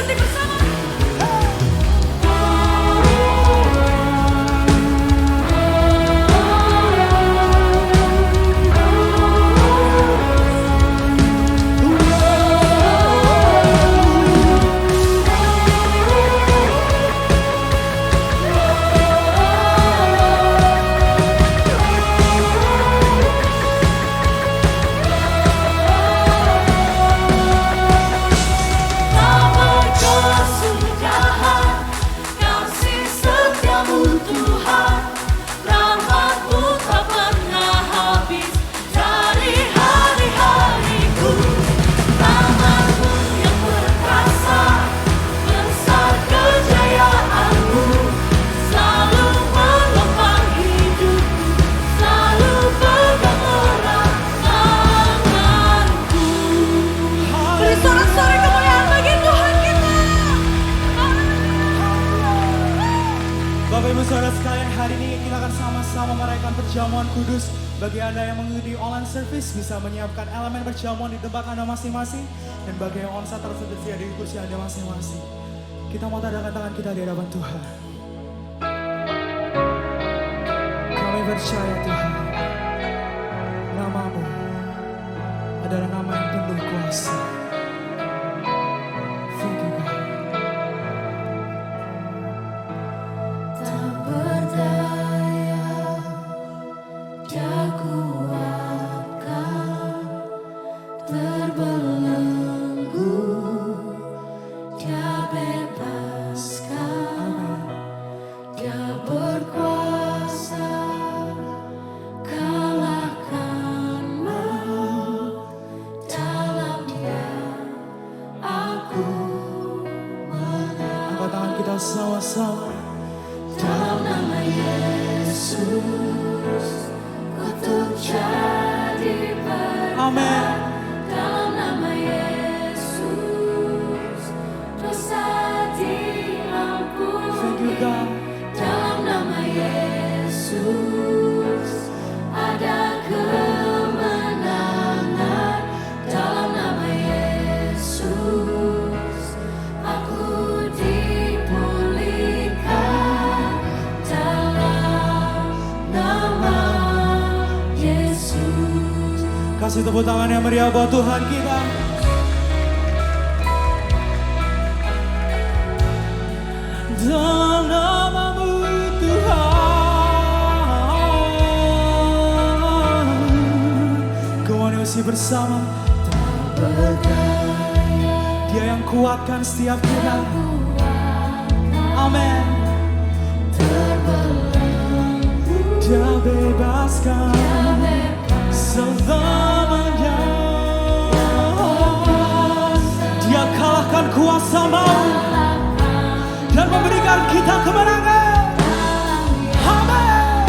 suntik bersama. Bapak Ibu Saudara sekalian, hari ini kita akan sama-sama merayakan perjamuan kudus. Bagi Anda yang mengikuti online service bisa menyiapkan elemen perjamuan di tempat Anda masing-masing. Dan bagi yang onsite tersedia di kursi Anda masing-masing. Kita mau tadakan tangan kita di hadapan Tuhan. Kami percaya Tuhan, nama-Mu adalah nama yang penuh kuasa. Thank you God. Sama-sama dalam nama Yesus, kutuk jadi berkat. Amin. Dalam nama Yesus, dosa diampuni. Thank you God. Dalam nama Yesus, ada kemenangan. Dalam nama Yesus, aku kasih tepuk tangan yang meriah buat Tuhan kita. Dalam nama-Mu Tuhan, Kau masih bersama. Dia yang kuatkan setiap kita. Amin. Dia bebaskan selamanya. Dia kalahkan kuasa maut dan memberikan kita kemenangan. Amin.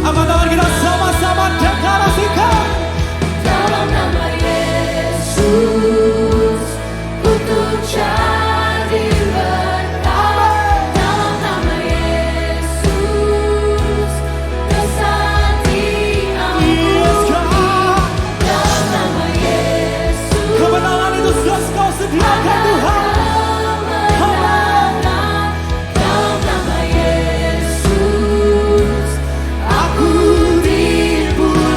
Angkat tangan kita sama-sama deklarasikan. Dalam nama Yesus, kutuk jadi berkat. Dalam nama Yesus, dosa diampuni. Dalam nama Yesus, Kemenangan itu sudah Kau sediakan Tuhan. dalam nama Yesus, aku dipulihkan.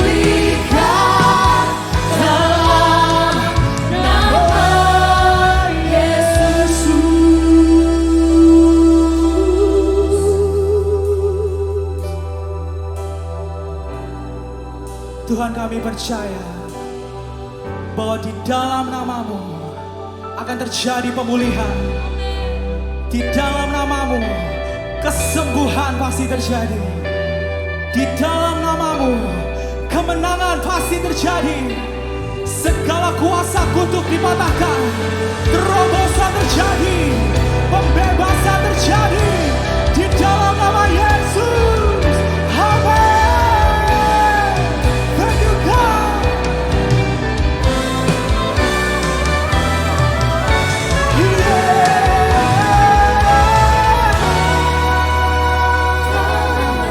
Dalam nama Yesus. Tuhan, kami percaya bahwa di dalam nama-Mu akan terjadi pemulihan. Di dalam nama-Mu kesembuhan pasti terjadi. Di dalam nama-Mu kemenangan pasti terjadi. Segala kuasa kutuk dipatahkan. Terobosan terjadi. Pembebasan terjadi. Di dalam nama Yesus. Amin. Thank you God. Dalam nama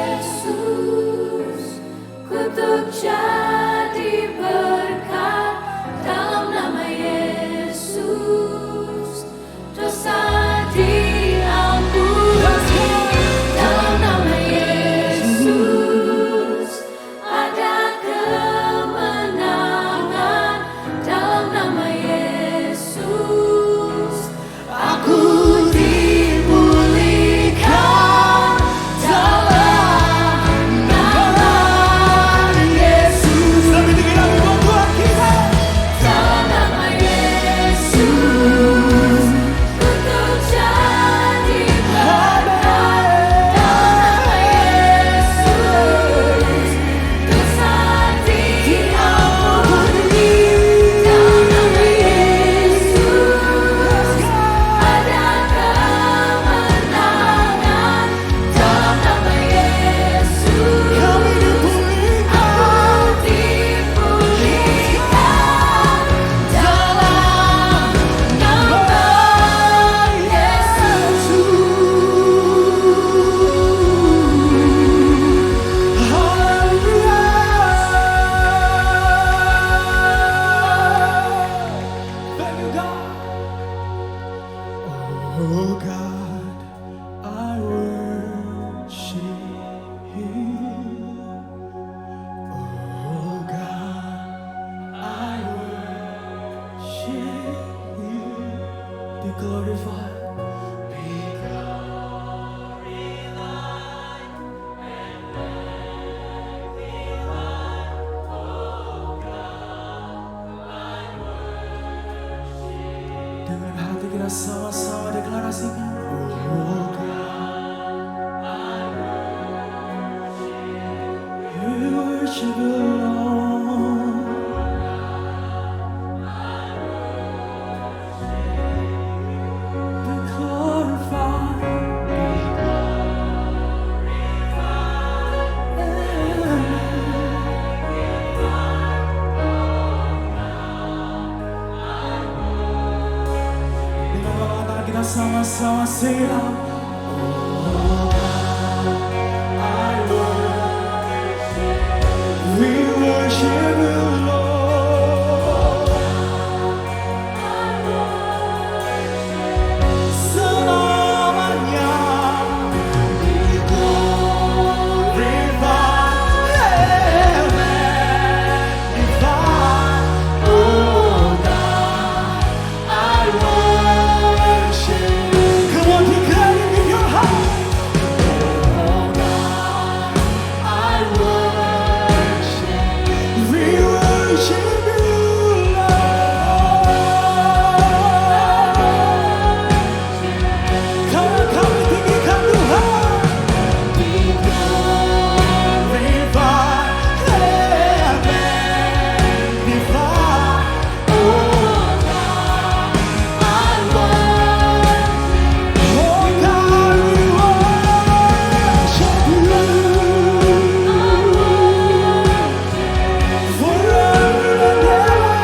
Yesus, kutuk jadi berkat. Dalam nama Yesus. God. Oh God, I worship you. Oh God, I worship you. Be glorified. Be dengan hati kita sama-sama deklarasikan. Oh God, we worship you, Lord. Be glorified. Dengan bawah tangan kita sama-sama sing it out. We worship you, Lord. Selamanya be glorified and magnified. Oh God, I worship you. Come on, declare it in your heart. Oh God, I worship you. We worship you, Lord. Kami tinggikan Tuhan. Be glorified and magnified. Oh God, I worship you. Oh God, we worship you. Forever and ever.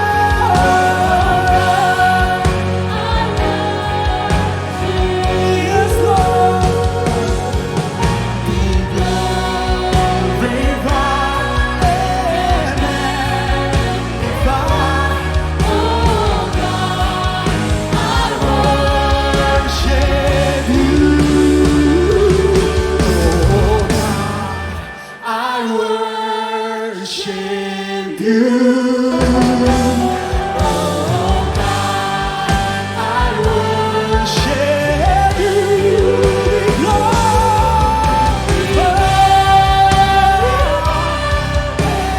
Yes, Lord. Be glorified and magnified. Oh God, I worship you. Oh God, I worship you. Oh God, I worship you. Be glorified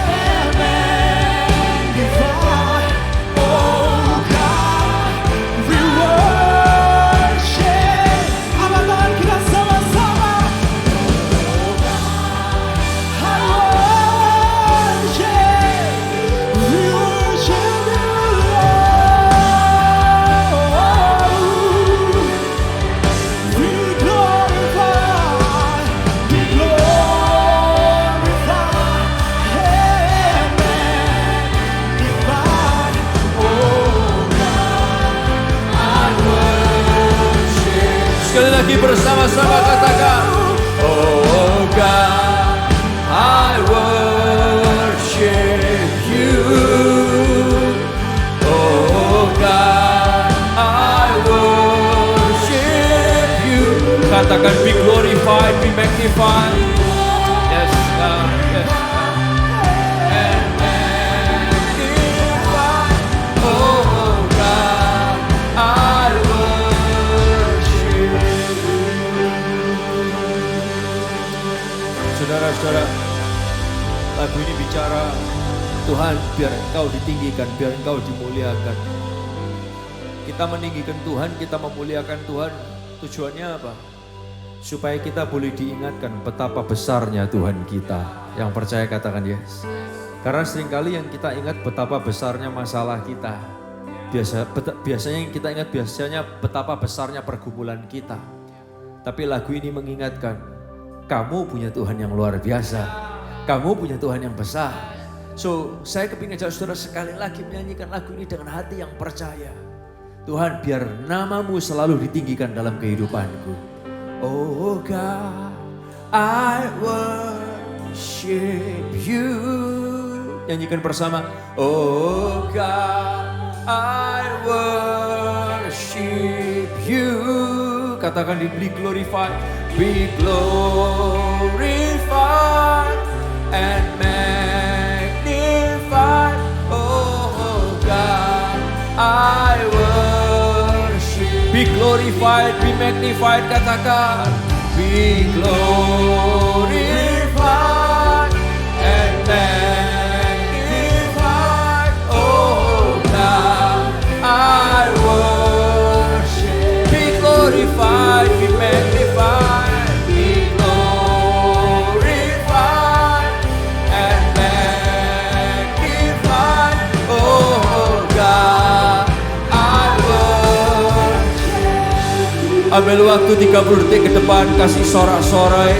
and magnified. Oh God, we worship. Angkat tangan kita sama-sama. I worship. We worship you, Lord. Be glorified, be glorified and magnified. Oh God, I worship. Sekali lagi bersama-sama katakan, Oh God, I worship you. Oh God, I worship you. Katakan be glorified, be magnified. Yes, God, yes, God. And magnified. Oh God, I worship you. Saudara-saudara, lagu ini bicara Tuhan biar engkau ditinggikan, biar engkau dimuliakan. Kita meninggikan Tuhan, kita memuliakan Tuhan. Tujuannya apa? Supaya kita boleh diingatkan betapa besarnya Tuhan kita. Yang percaya katakan yes. Karena seringkali yang kita ingat betapa besarnya masalah kita. Biasanya yang kita ingat betapa besarnya pergumulan kita. Tapi lagu ini mengingatkan, kamu punya Tuhan yang luar biasa. Kamu punya Tuhan yang besar. So, saya kepingin ajak saudara sekali lagi menyanyikan lagu ini dengan hati yang percaya. Tuhan, biar namamu selalu ditinggikan dalam kehidupanku. Oh God, I worship you. Nyanyikan bersama. Oh God, I worship you. Katakan be glorified. Be glorified and magnified. Oh God, I worship. Be glorified, be magnified. Katakan be glorified and magnified. Oh God, I worship. Be glorified, be magnified, be glorified and magnified. Oh God, I worship. Ambil waktu 30 detik ke depan, kasih sorak-sorai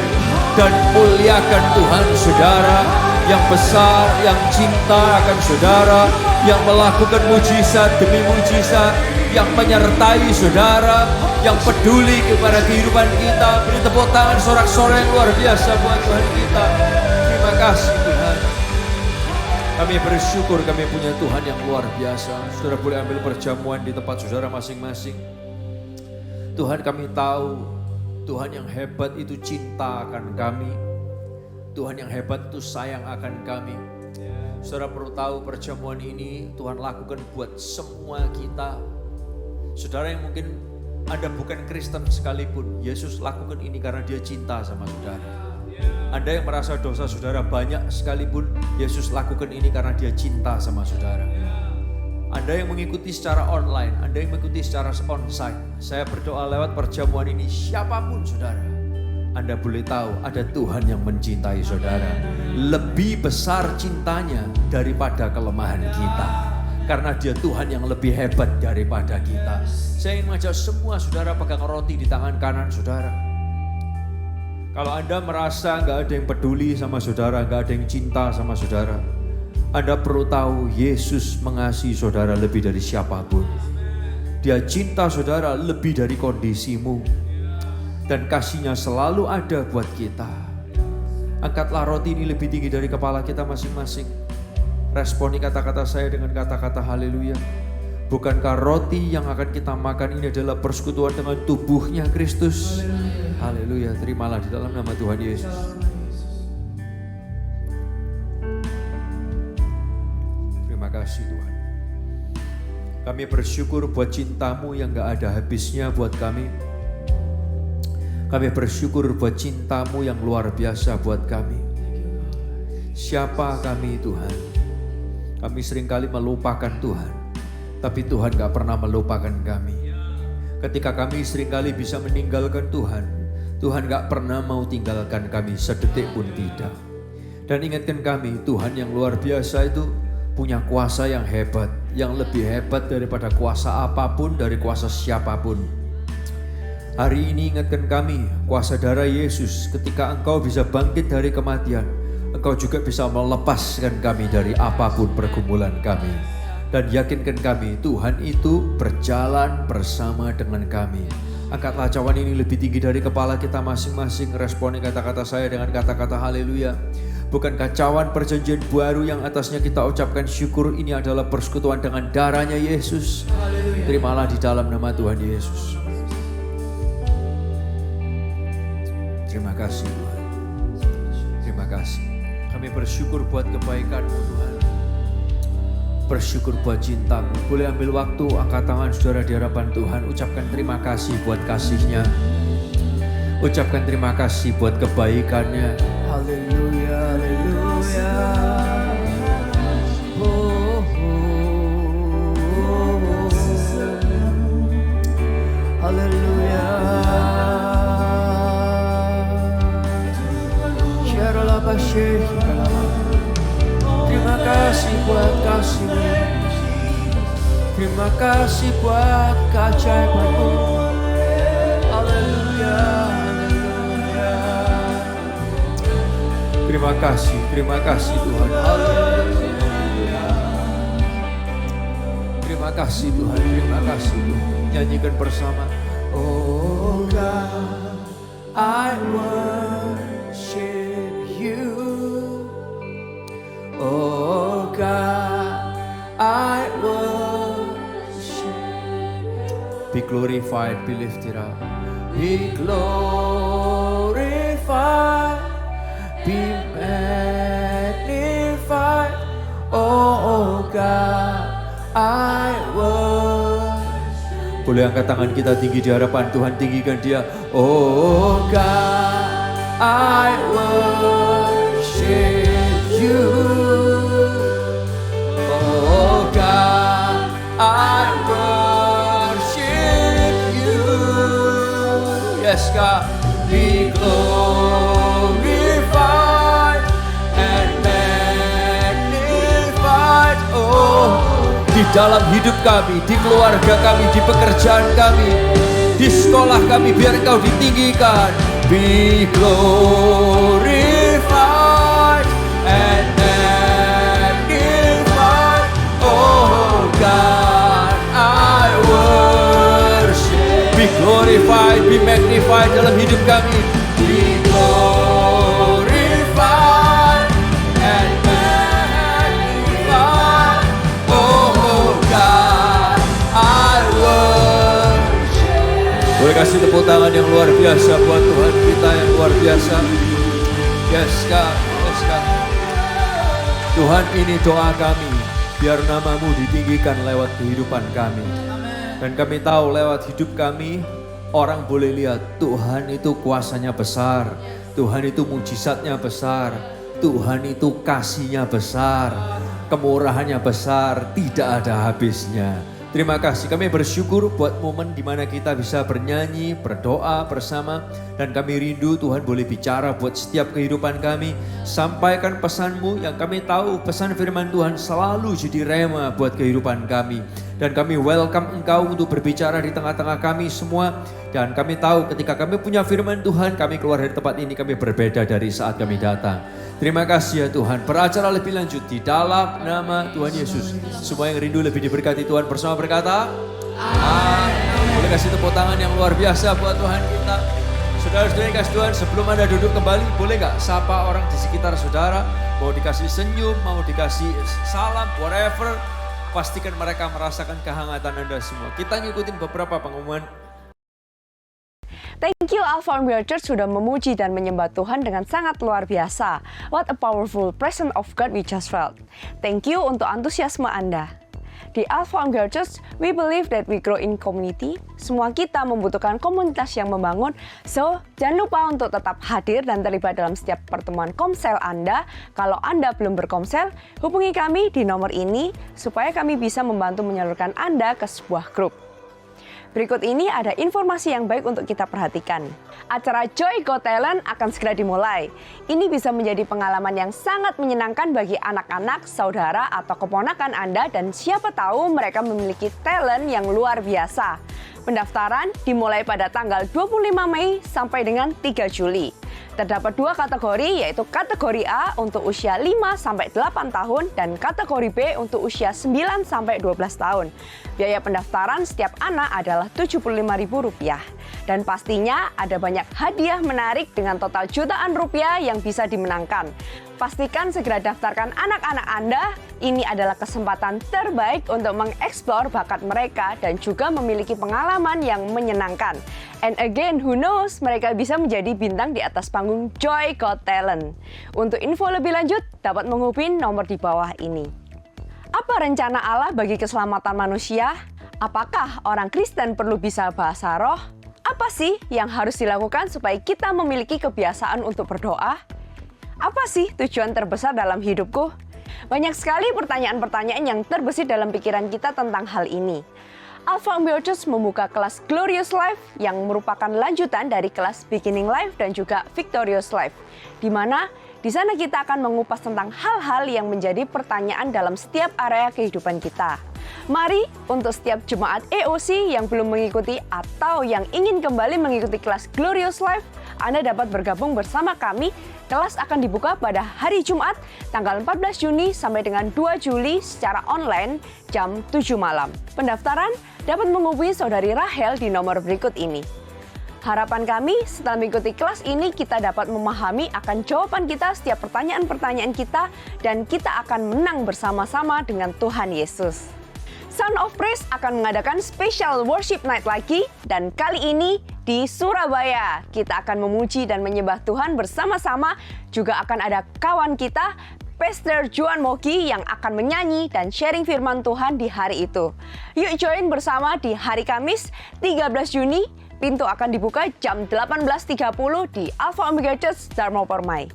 dan muliakan Tuhan saudara yang besar, yang cinta akan saudara, yang melakukan mujizat demi mujizat, yang menyertai saudara, yang peduli kepada kehidupan kita. Beri tepuk tangan sorak-sorai yang luar biasa buat Tuhan kita. Terima kasih Tuhan. Kami bersyukur kami punya Tuhan yang luar biasa. Saudara boleh ambil perjamuan di tempat saudara masing-masing. Tuhan, kami tahu Tuhan yang hebat itu cinta akan kami. Tuhan yang hebat itu sayang akan kami. Saudara perlu tahu perjamuan ini Tuhan lakukan buat semua kita. Saudara yang mungkin Anda bukan Kristen sekalipun, Yesus lakukan ini karena dia cinta sama saudara. Anda yang merasa dosa saudara banyak sekalipun, Yesus lakukan ini karena dia cinta sama saudara. Anda yang mengikuti secara online, Anda yang mengikuti secara onsite, saya berdoa lewat perjamuan ini, siapapun saudara, Anda boleh tahu ada Tuhan yang mencintai saudara. Lebih besar cintanya daripada kelemahan kita. Karena dia Tuhan yang lebih hebat daripada kita. Saya ingin mengajak semua saudara pegang roti di tangan kanan saudara. Kalau Anda merasa gak ada yang peduli sama saudara, gak ada yang cinta sama saudara, Anda perlu tahu Yesus mengasihi saudara lebih dari siapapun. Dia cinta saudara lebih dari kondisimu. Dan kasihnya selalu ada buat kita. Angkatlah roti ini lebih tinggi dari kepala kita masing-masing. Responi kata-kata saya dengan kata-kata haleluya. Bukankah roti yang akan kita makan ini adalah persekutuan dengan tubuhnya Kristus? Haleluya, terimalah di dalam nama Tuhan Yesus. Terima kasih Tuhan. Kami bersyukur buat cintamu yang gak ada habisnya buat kami. Kami bersyukur buat cintamu yang luar biasa buat kami. Siapa kami Tuhan? Kami seringkali melupakan Tuhan, tapi Tuhan gak pernah melupakan kami. Ketika kami seringkali bisa meninggalkan Tuhan, Tuhan gak pernah mau tinggalkan kami sedetik pun tidak. Dan ingatkan kami, Tuhan yang luar biasa itu punya kuasa yang hebat, yang lebih hebat daripada kuasa apapun, dari kuasa siapapun. Hari ini ingatkan kami, kuasa darah Yesus, ketika Engkau bisa bangkit dari kematian, Engkau juga bisa melepaskan kami dari apapun pergumulan kami. Dan yakinkan kami, Tuhan itu berjalan bersama dengan kami. Angkatlah cawan ini lebih tinggi dari kepala kita masing-masing. Responi kata-kata saya dengan kata-kata haleluya. Bukankah cawan perjanjian baru yang atasnya kita ucapkan syukur ini adalah persekutuan dengan darahnya Yesus? Terimalah di dalam nama Tuhan Yesus. Terima kasih Tuhan. Terima kasih. Kami bersyukur buat kebaikan-Mu Tuhan. Bersyukur buat cinta-Mu. Boleh ambil waktu, angkat tangan saudara di hadapan Tuhan. Ucapkan terima kasih buat kasih-Nya. Ucapkan terima kasih buat kebaikan-Nya. Haleluya, haleluya. Haleluya. Terima kasih buat kasih-Mu. Terima kasih buat keajaiban-Mu. Haleluya, haleluya. Terima kasih Tuhan. Haleluya. Terima kasih Tuhan, terima kasih Tuhan. Nyanyikan bersama. Oh God, I worship You. Oh God, I worship Be glorified, be lifted up. Be glorified, be magnified. Oh God, I worship. Boleh angkat tangan kita tinggi di hadapan Tuhan, tinggikan Dia. Oh God, I worship you. Oh God, I worship you. Yes God, be glorified and magnified. Oh, di dalam hidup kami, di keluarga kami, di pekerjaan kami, di sekolah kami, biar Engkau ditinggikan. Be glorified and magnified. Oh God, I worship. Be glorified, be magnified dalam hidup kami. Be glorified and magnified. Oh God, I worship. Boleh kasih tepuk tangan yang luar biasa buat Tuhan kita yang luar biasa. Yes God, yes God. Tuhan, ini doa kami, biar nama-Mu ditinggikan lewat kehidupan kami. Dan kami tahu lewat hidup kami, orang boleh lihat Tuhan itu kuasanya besar, Tuhan itu mujizatnya besar, Tuhan itu kasihnya besar, kemurahannya besar, tidak ada habisnya. Terima kasih, kami bersyukur buat momen di mana kita bisa bernyanyi, berdoa bersama. Dan kami rindu Tuhan boleh bicara buat setiap kehidupan kami. Sampaikan pesan-Mu yang kami tahu pesan firman Tuhan selalu jadi rema buat kehidupan kami. Dan kami welcome Engkau untuk berbicara di tengah-tengah kami semua. Dan kami tahu ketika kami punya firman Tuhan, kami keluar dari tempat ini, kami berbeda dari saat kami datang. Terima kasih ya Tuhan. Beracara lebih lanjut di dalam nama Tuhan Yesus. Semua yang rindu lebih diberkati Tuhan bersama berkata, amin. Boleh kasih tepuk tangan yang luar biasa buat Tuhan kita. Saudara-saudara yang kasih Tuhan, sebelum Anda duduk kembali, boleh gak sapa orang di sekitar saudara? Mau dikasih senyum, mau dikasih salam, whatever. Pastikan mereka merasakan kehangatan Anda semua. Kita ngikutin beberapa pengumuman. Thank you Alpha and Omega Church sudah memuji dan menyembah Tuhan dengan sangat luar biasa. What a powerful presence of God we just felt. Thank you untuk antusiasme Anda. Di Alpha and Omega Church, we believe that we grow in community. Semua kita membutuhkan komunitas yang membangun. So, jangan lupa untuk tetap hadir dan terlibat dalam setiap pertemuan komsel Anda. Kalau Anda belum berkomsel, hubungi kami di nomor ini supaya kami bisa membantu menyalurkan Anda ke sebuah grup. Berikut ini ada informasi yang baik untuk kita perhatikan. Acara Joy Got Talent akan segera dimulai. Ini bisa menjadi pengalaman yang sangat menyenangkan bagi anak-anak, saudara, atau keponakan Anda, dan siapa tahu mereka memiliki talent yang luar biasa. Pendaftaran dimulai pada tanggal 25 Mei sampai dengan 3 Juli. Terdapat 2 kategori, yaitu kategori A untuk usia 5-8 tahun dan kategori B untuk usia 9-12 tahun. Biaya pendaftaran setiap anak adalah Rp75.000. Dan pastinya ada banyak hadiah menarik dengan total jutaan rupiah yang bisa dimenangkan. Pastikan segera daftarkan anak-anak Anda. Ini adalah kesempatan terbaik untuk mengeksplor bakat mereka dan juga memiliki pengalaman yang menyenangkan. And again, who knows, mereka bisa menjadi bintang di atas panggung Joy Got Talent. Untuk info lebih lanjut, dapat menghubungi nomor di bawah ini. Apa rencana Allah bagi keselamatan manusia? Apakah orang Kristen perlu bisa bahasa roh? Apa sih yang harus dilakukan supaya kita memiliki kebiasaan untuk berdoa? Apa sih tujuan terbesar dalam hidupku? Banyak sekali pertanyaan-pertanyaan yang terbesit dalam pikiran kita tentang hal ini. Alpha and Omega Church membuka kelas Glorious Life yang merupakan lanjutan dari kelas Beginning Life dan juga Victorious Life, di mana di sana kita akan mengupas tentang hal-hal yang menjadi pertanyaan dalam setiap area kehidupan kita. Mari untuk setiap jemaat EOC yang belum mengikuti atau yang ingin kembali mengikuti kelas Glorious Life, Anda dapat bergabung bersama kami. Kelas akan dibuka pada hari Jumat, tanggal 14 Juni sampai dengan 2 Juli secara online jam 7 malam. Pendaftaran dapat menghubungi Saudari Rahel di nomor berikut ini. Harapan kami setelah mengikuti kelas ini kita dapat memahami akan jawaban kita setiap pertanyaan-pertanyaan kita dan kita akan menang bersama-sama dengan Tuhan Yesus. Sound of Praise akan mengadakan special worship night lagi dan kali ini di Surabaya. Kita akan memuji dan menyembah Tuhan bersama-sama. Juga akan ada kawan kita, Pastor Juan Mogi yang akan menyanyi dan sharing firman Tuhan di hari itu. Yuk join bersama di hari Kamis 13 Juni. Pintu akan dibuka jam 18.30 di Alpha Omega Church Dharma Permai.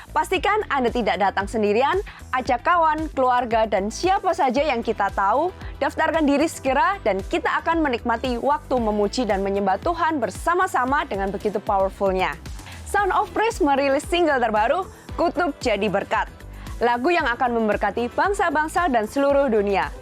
Pastikan Anda tidak datang sendirian, ajak kawan, keluarga, dan siapa saja yang kita tahu, daftarkan diri segera dan kita akan menikmati waktu memuji dan menyembah Tuhan bersama-sama dengan begitu powerfulnya. Sound of Praise merilis single terbaru, Kutuk Jadi Berkat. Lagu yang akan memberkati bangsa-bangsa dan seluruh dunia.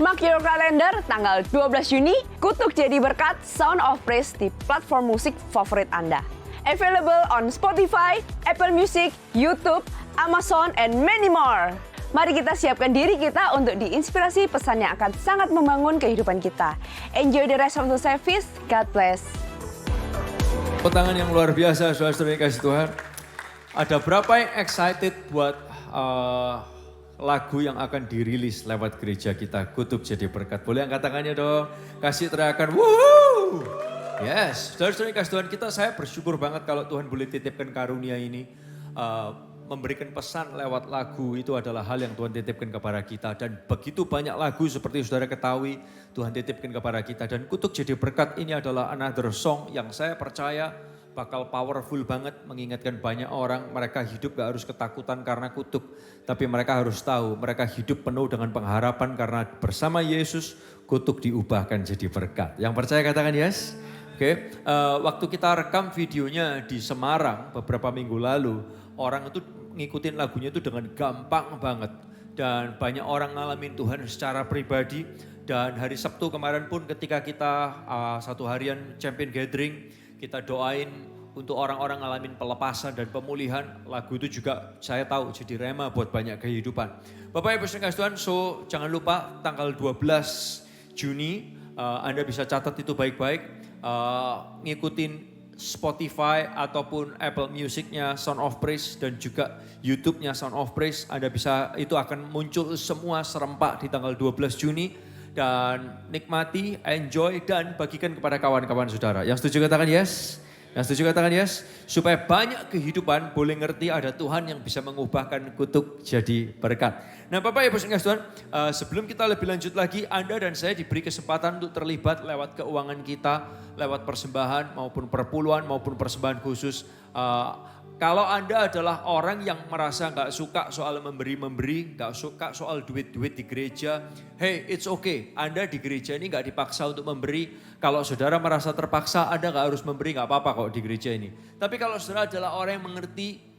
Mark your calendar tanggal 12 Juni, Kutuk Jadi Berkat, Sound of Praise di platform musik favorit Anda. Available on Spotify, Apple Music, YouTube, Amazon, and many more. Mari kita siapkan diri kita untuk diinspirasi pesan yang akan sangat membangun kehidupan kita. Enjoy the rest of the service. God bless. Petangan yang luar biasa, saudara-saudara yang kasih Tuhan. Ada berapa yang excited buat lagu yang akan dirilis lewat gereja kita, Kutuk Jadi Berkat? Boleh angkat tangannya dong, kasih teriakan, wuhu! Yes, saudara-saudara yang kasih Tuhan kita, saya bersyukur banget kalau Tuhan boleh titipkan karunia ini. Memberikan pesan lewat lagu itu adalah hal yang Tuhan titipkan kepada kita. Dan begitu banyak lagu seperti saudara ketahui, Tuhan titipkan kepada kita. Dan Kutuk Jadi Berkat ini adalah another song yang saya percaya bakal powerful banget, mengingatkan banyak orang. Mereka hidup gak harus ketakutan karena kutuk, tapi mereka harus tahu mereka hidup penuh dengan pengharapan karena bersama Yesus kutuk diubahkan jadi berkat. Yang percaya katakan yes. Oke, waktu kita rekam videonya di Semarang beberapa minggu lalu, orang itu ngikutin lagunya itu dengan gampang banget. Dan banyak orang ngalamin Tuhan secara pribadi. Dan hari Sabtu kemarin pun ketika kita satu harian champion gathering, kita doain untuk orang-orang ngalamin pelepasan dan pemulihan. Lagu itu juga saya tahu jadi rema buat banyak kehidupan. Bapak Ibu sekalian Tuhan, so jangan lupa tanggal 12 Juni Anda bisa catat itu baik-baik. Ngikutin Spotify ataupun Apple Music-nya Sound of Praise dan juga YouTube-nya Sound of Praise. Anda bisa, itu akan muncul semua serempak di tanggal 12 Juni. Dan nikmati, enjoy, dan bagikan kepada kawan-kawan saudara. Yang setuju katakan yes. Yang setuju katakan yes. Supaya banyak kehidupan boleh ngerti ada Tuhan yang bisa mengubahkan kutuk jadi berkat. Nah Bapak Ibu sekalian Tuhan, sebelum kita lebih lanjut lagi, Anda dan saya diberi kesempatan untuk terlibat lewat keuangan kita, lewat persembahan maupun perpuluhan maupun persembahan khusus. Kalau Anda adalah orang yang merasa gak suka soal memberi-memberi, gak suka soal duit-duit di gereja, hey it's okay. Anda di gereja ini gak dipaksa untuk memberi. Kalau saudara merasa terpaksa, Anda gak harus memberi, gak apa-apa kok di gereja ini. Tapi kalau saudara adalah orang yang mengerti,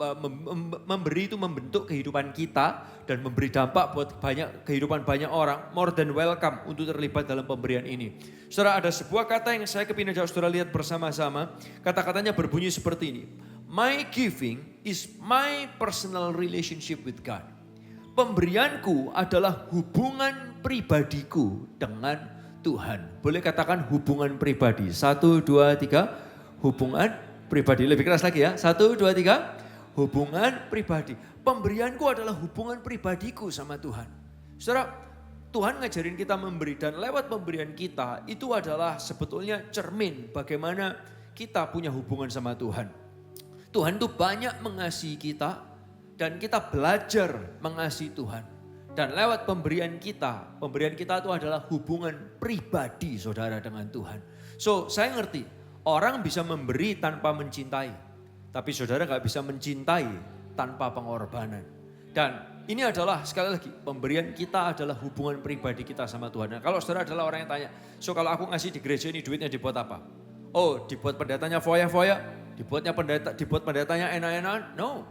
memberi itu membentuk kehidupan kita dan memberi dampak buat kehidupan banyak orang, more than welcome untuk terlibat dalam pemberian ini. Saudara, ada sebuah kata yang saya kepingin saudara lihat bersama-sama. Kata-katanya berbunyi seperti ini. My giving is my personal relationship with God. Pemberianku adalah hubungan pribadiku dengan Tuhan. Boleh katakan hubungan pribadi. 1, 2, 3. Hubungan pribadi. Lebih keras lagi ya. 1, 2, 3. Hubungan pribadi. Pemberianku adalah hubungan pribadiku sama Tuhan. Saudara, Tuhan ngajarin kita memberi dan lewat pemberian kita itu adalah sebetulnya cermin bagaimana kita punya hubungan sama Tuhan. Tuhan itu banyak mengasihi kita dan kita belajar mengasihi Tuhan. Dan lewat pemberian kita itu adalah hubungan pribadi saudara dengan Tuhan. So saya ngerti orang bisa memberi tanpa mencintai. Tapi saudara gak bisa mencintai tanpa pengorbanan. Dan ini adalah sekali lagi pemberian kita adalah hubungan pribadi kita sama Tuhan. Nah, kalau saudara adalah orang yang tanya, so kalau aku ngasih di gereja ini duitnya dibuat apa? Oh dibuat pendatanya foya-foya. Dibuat pendetanya enak-enakan? No.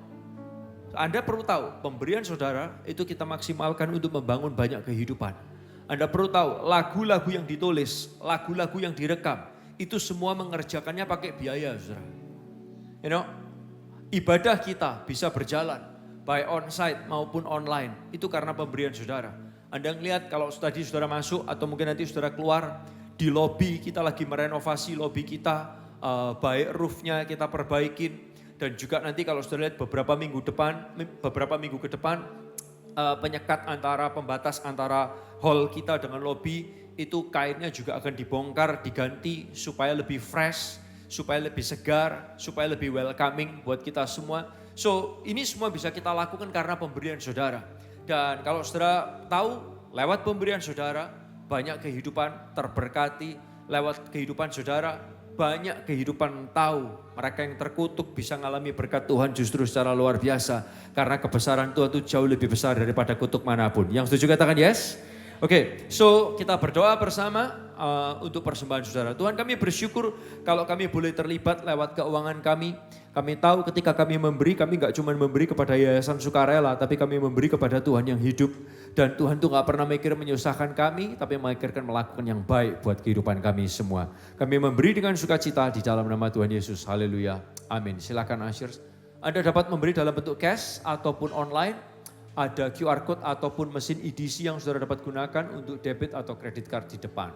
Anda perlu tahu, pemberian saudara itu kita maksimalkan untuk membangun banyak kehidupan. Anda perlu tahu, lagu-lagu yang ditulis, lagu-lagu yang direkam, itu semua mengerjakannya pakai biaya, saudara. You know, ibadah kita bisa berjalan, baik on-site maupun online, itu karena pemberian saudara. Anda ngelihat kalau tadi saudara masuk atau mungkin nanti saudara keluar, di lobi kita lagi merenovasi lobi kita, baik roofnya kita perbaikin dan juga nanti kalau sudah lihat beberapa minggu ke depan penyekat antara pembatas antara hall kita dengan lobby itu kainnya juga akan dibongkar, diganti supaya lebih fresh, supaya lebih segar, supaya lebih welcoming buat kita semua. So ini semua bisa kita lakukan karena pemberian saudara. Dan kalau saudara tahu lewat pemberian saudara banyak kehidupan terberkati, lewat kehidupan saudara banyak kehidupan tahu. Mereka yang terkutuk bisa mengalami berkat Tuhan justru secara luar biasa. Karena kebesaran Tuhan itu jauh lebih besar daripada kutuk manapun. Yang setuju katakan yes? Oke, so kita berdoa bersama untuk persembahan saudara. Tuhan, kami bersyukur kalau kami boleh terlibat lewat keuangan kami. Kami tahu ketika kami memberi, kami gak cuma memberi kepada Yayasan Sukarela, tapi kami memberi kepada Tuhan yang hidup. Dan Tuhan tuh gak pernah mikir menyusahkan kami, tapi memikirkan melakukan yang baik buat kehidupan kami semua. Kami memberi dengan sukacita di dalam nama Tuhan Yesus. Haleluya. Amin. Silakan ushers. Anda dapat memberi dalam bentuk cash ataupun online. Ada QR code ataupun mesin EDC yang saudara dapat gunakan untuk debit atau kredit card di depan.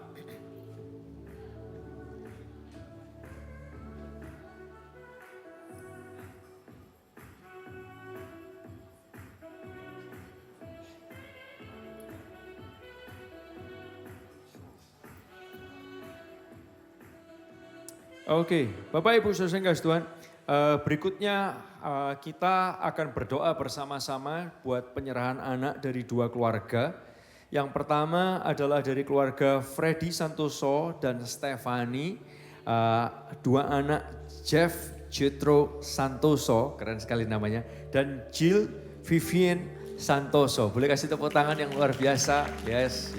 Oke, Bapak Ibu Saudara yang kasih Tuhan, berikutnya kita akan berdoa bersama-sama buat penyerahan anak dari dua keluarga. Yang pertama adalah dari keluarga Freddy Santoso dan Stefani, dua anak Jeff Jethro Santoso, keren sekali namanya, dan Jill Vivian Santoso. Boleh kasih tepuk tangan yang luar biasa, yes.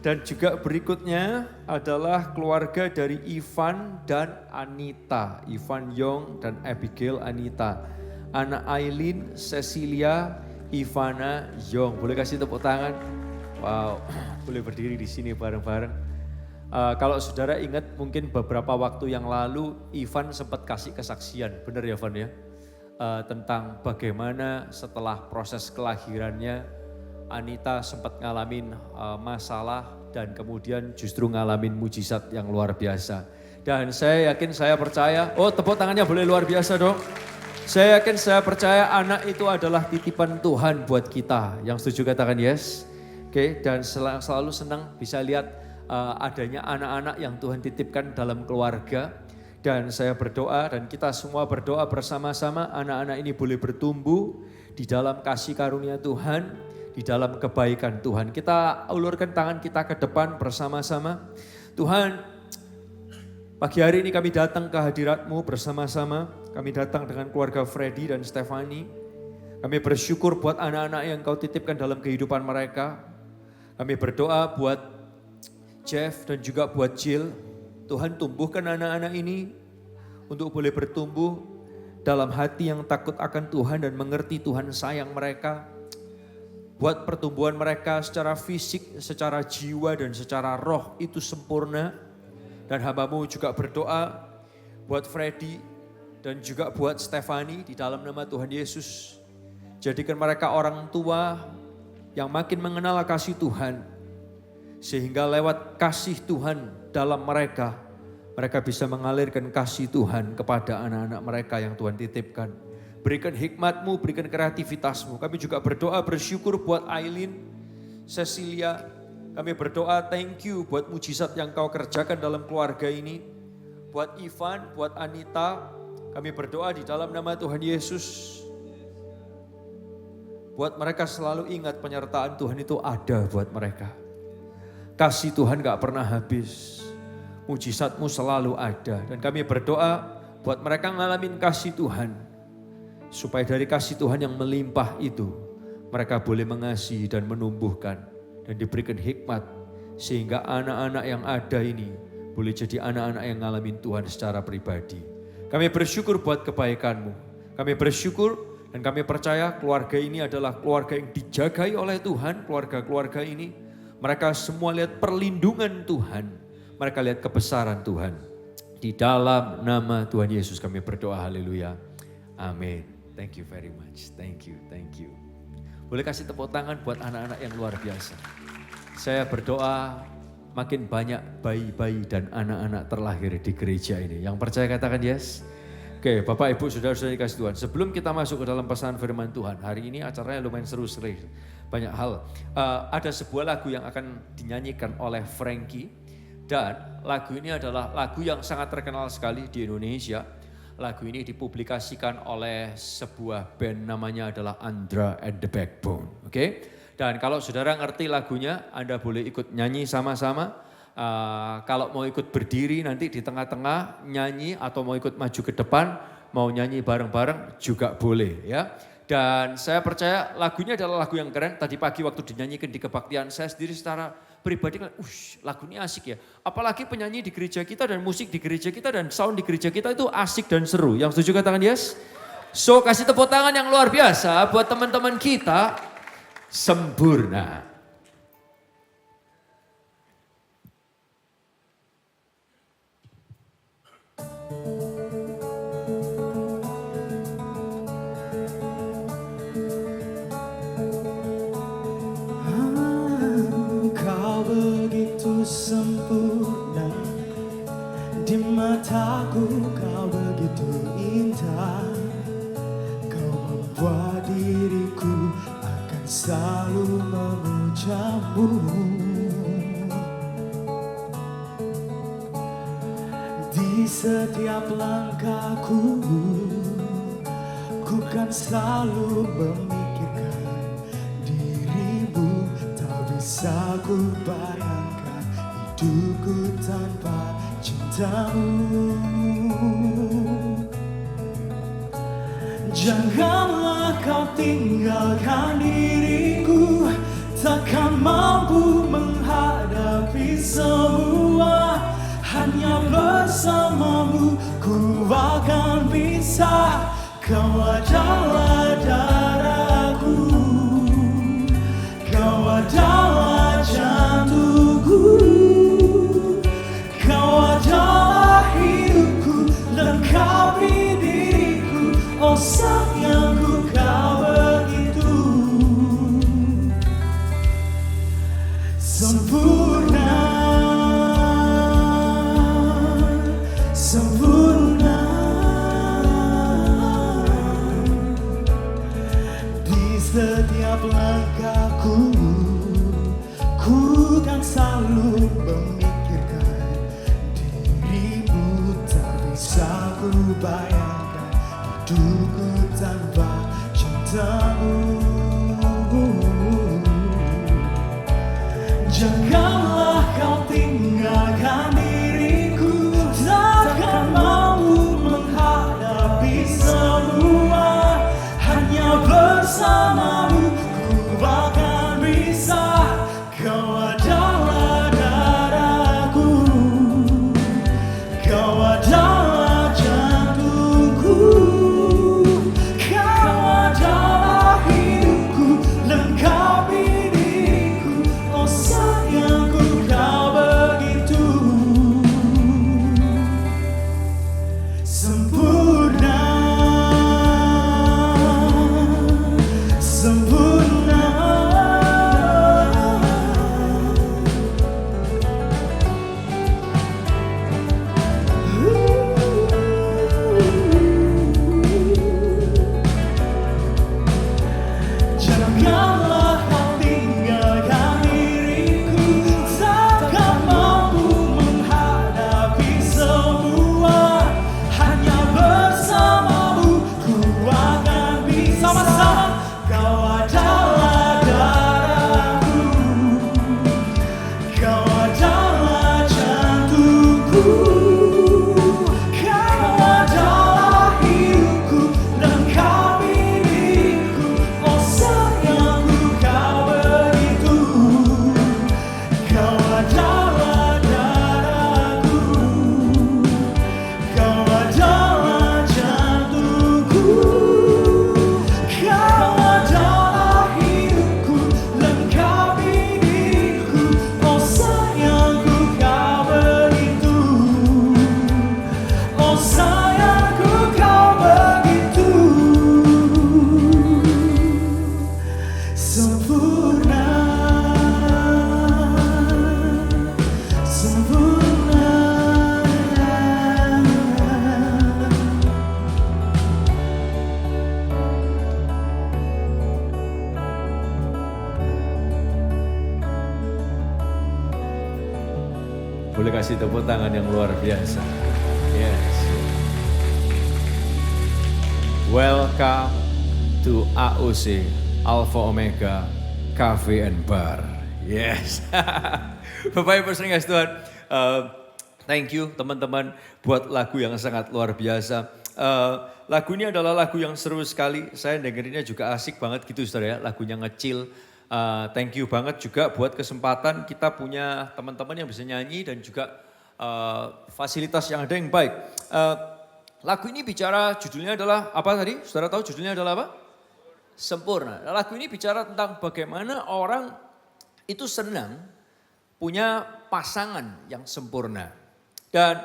Dan juga berikutnya adalah keluarga dari Ivan dan Anita. Ivan Yong dan Abigail Anita. Anak Aileen, Cecilia, Ivana Yong. Boleh kasih tepuk tangan? Wow, boleh berdiri di sini bareng-bareng. Kalau saudara ingat mungkin beberapa waktu yang lalu Ivan sempat kasih kesaksian. Benar ya Ivan ya? Tentang bagaimana setelah proses kelahirannya Anita sempat ngalamin masalah dan kemudian justru ngalamin mujizat yang luar biasa. Dan saya yakin, saya percaya, tepuk tangannya boleh luar biasa dong. Saya yakin, saya percaya anak itu adalah titipan Tuhan buat kita. Yang setuju katakan yes. Oke, dan selalu senang bisa lihat adanya anak-anak yang Tuhan titipkan dalam keluarga. Dan saya berdoa dan kita semua berdoa bersama-sama anak-anak ini boleh bertumbuh di dalam kasih karunia Tuhan, di dalam kebaikan Tuhan. Kita ulurkan tangan kita ke depan bersama-sama. Tuhan, pagi hari ini kami datang ke hadirat-Mu bersama-sama. Kami datang dengan keluarga Freddy dan Stefani. Kami bersyukur buat anak-anak yang Kau titipkan dalam kehidupan mereka. Kami berdoa buat Jeff dan juga buat Jill. Tuhan, tumbuhkan anak-anak ini untuk boleh bertumbuh dalam hati yang takut akan Tuhan dan mengerti Tuhan sayang mereka. Buat pertumbuhan mereka secara fisik, secara jiwa dan secara roh itu sempurna. Dan hamba-Mu juga berdoa buat Freddy dan juga buat Stefani di dalam nama Tuhan Yesus. Jadikan mereka orang tua yang makin mengenal kasih Tuhan. Sehingga lewat kasih Tuhan dalam mereka, mereka bisa mengalirkan kasih Tuhan kepada anak-anak mereka yang Tuhan titipkan. Berikan hikmat-Mu, berikan kreativitas-Mu. Kami juga berdoa bersyukur buat Aileen, Cecilia. Kami berdoa thank you buat mujizat yang Kau kerjakan dalam keluarga ini. Buat Ivan, buat Anita, kami berdoa di dalam nama Tuhan Yesus. Buat mereka selalu ingat penyertaan Tuhan itu ada buat mereka. Kasih Tuhan gak pernah habis. Mujizat-Mu selalu ada. Dan kami berdoa buat mereka ngalamin kasih Tuhan. Supaya dari kasih Tuhan yang melimpah itu, mereka boleh mengasihi dan menumbuhkan dan diberikan hikmat. Sehingga anak-anak yang ada ini boleh jadi anak-anak yang ngalamin Tuhan secara pribadi. Kami bersyukur buat kebaikan-Mu. Kami bersyukur dan kami percaya keluarga ini adalah keluarga yang dijagai oleh Tuhan. Keluarga-keluarga ini, mereka semua lihat perlindungan Tuhan. Mereka lihat kebesaran Tuhan. Di dalam nama Tuhan Yesus kami berdoa, haleluya. Amin. Thank you very much. Thank you. Boleh kasih tepuk tangan buat anak-anak yang luar biasa. Saya berdoa makin banyak bayi-bayi dan anak-anak terlahir di gereja ini. Yang percaya katakan yes. Oke, Bapak Ibu Saudara-saudara dikasih Tuhan. Sebelum kita masuk ke dalam pesan firman Tuhan, hari ini acaranya lumayan seru-seru. Banyak hal. Ada sebuah lagu yang akan dinyanyikan oleh Frankie. Dan lagu ini adalah lagu yang sangat terkenal sekali di Indonesia. Lagu ini dipublikasikan oleh sebuah band namanya adalah Andra and the Backbone. Oke? Dan kalau saudara ngerti lagunya, Anda boleh ikut nyanyi sama-sama. Kalau mau ikut berdiri nanti di tengah-tengah nyanyi atau mau ikut maju ke depan, mau nyanyi bareng-bareng juga boleh ya. Dan saya percaya lagunya adalah lagu yang keren. Tadi pagi waktu dinyanyikan di kebaktian, saya sendiri secara pribadi lagu ini asik ya. Apalagi penyanyi di gereja kita dan musik di gereja kita dan sound di gereja kita itu asik dan seru. Yang setuju katakan yes? So kasih tepuk tangan yang luar biasa buat teman-teman kita. Sempurna. Kau begitu sempurna, di mataku kau begitu indah. Kau membuat diriku akan selalu memujamu. Di setiap langkahku, ku kan selalu memikirkan dirimu. Tak bisa ku bayangkan hidupku tanpa cintamu. Janganlah kau tinggalkan diriku, takkan mampu menghadapi semua. Hanya bersamamu ku akan bisa. Kau adalah darahku, kau adalah jantungku, kau adalah hidupku, lengkapi diriku. Oh sayangku kau begitu sempurna, sempurna. Di setiap langkahku, ku kan selalu memikirkan dirimu. Tak bisa ku bayangkan hidupku tanpa cintamu. Janganlah kau tinggalkan diriku, takkan mampu menghadapi semua. Hanya bersamamu ku akan bisa. Kau adalah darahku, kau adalah jantungku, kau adalah hidupku. kasih tepuk tangan yang luar biasa. Yes. Welcome to AOC, Alpha Omega Cafe and Bar. Yes. Bapak Ibu sering kasih Tuhan. Thank you teman-teman buat lagu yang sangat luar biasa. Lagu ini adalah lagu yang seru sekali. Saya dengerinnya juga asik banget gitu saudara ya. Lagunya ngecil. Thank you banget juga buat kesempatan kita punya teman-teman yang bisa nyanyi dan juga fasilitas yang ada yang baik. Lagu ini bicara judulnya adalah apa tadi? Saudara tahu judulnya adalah apa? Sempurna. Lagu ini bicara tentang bagaimana orang itu senang punya pasangan yang sempurna. Dan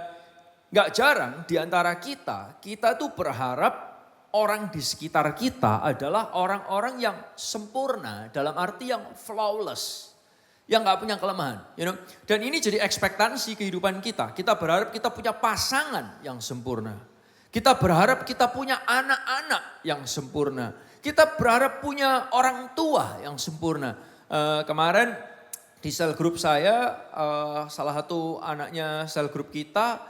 gak jarang di antara kita tuh berharap orang di sekitar kita adalah orang-orang yang sempurna dalam arti yang flawless. Yang gak punya kelemahan. Dan ini jadi ekspektasi kehidupan kita. Kita berharap kita punya pasangan yang sempurna. Kita berharap kita punya anak-anak yang sempurna. Kita berharap punya orang tua yang sempurna. Kemarin di sel grup saya, salah satu anaknya sel grup kita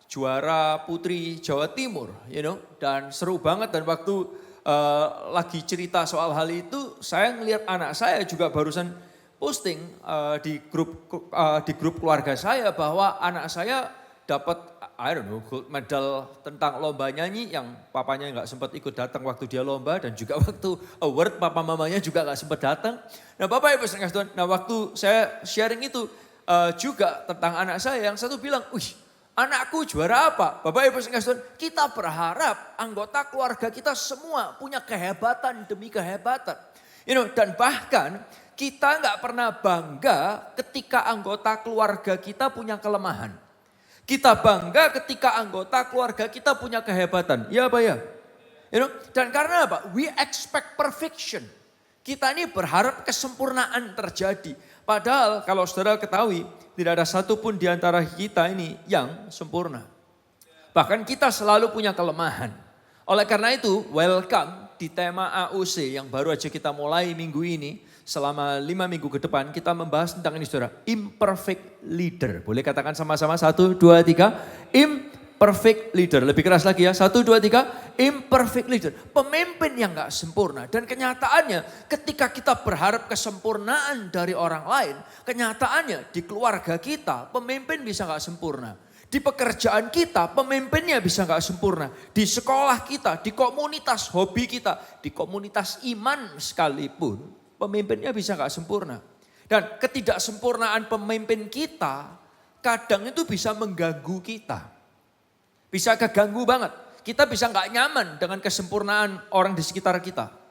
juara putri Jawa Timur, dan seru banget. Dan waktu lagi cerita soal hal itu, saya ngelihat anak saya juga barusan posting di grup keluarga saya bahwa anak saya dapat gold medal tentang lomba nyanyi yang papanya nggak sempat ikut datang waktu dia lomba, dan juga waktu award papa mamanya juga nggak sempat datang. Nah Bapak Ibu sekalian Tuhan, waktu saya sharing itu juga tentang anak saya, yang satu bilang, wih, anakku juara apa? Bapak Ibu sekalian, kita berharap anggota keluarga kita semua punya kehebatan demi kehebatan. Dan bahkan kita nggak pernah bangga ketika anggota keluarga kita punya kelemahan. Kita bangga ketika anggota keluarga kita punya kehebatan. Ya Pak ya? Dan karena apa? We expect perfection. Kita ini berharap kesempurnaan terjadi. Padahal kalau saudara ketahui, tidak ada satupun di antara kita ini yang sempurna. Bahkan kita selalu punya kelemahan. Oleh karena itu, welcome di tema AOC yang baru aja kita mulai minggu ini. Selama 5 minggu ke depan kita membahas tentang ini saudara. Imperfect leader. Boleh katakan sama-sama 1, 2, 3. Imperfect leader. Lebih keras lagi ya. 1, 2, 3. Imperfect leader. Pemimpin yang gak sempurna. Dan kenyataannya ketika kita berharap kesempurnaan dari orang lain. Kenyataannya di keluarga kita pemimpin bisa gak sempurna. Di pekerjaan kita pemimpinnya bisa gak sempurna. Di sekolah kita, di komunitas hobi kita, di komunitas iman sekalipun pemimpinnya bisa gak sempurna. Dan ketidaksempurnaan pemimpin kita kadang itu bisa mengganggu kita. Bisa keganggu banget. Kita bisa gak nyaman dengan kesempurnaan orang di sekitar kita.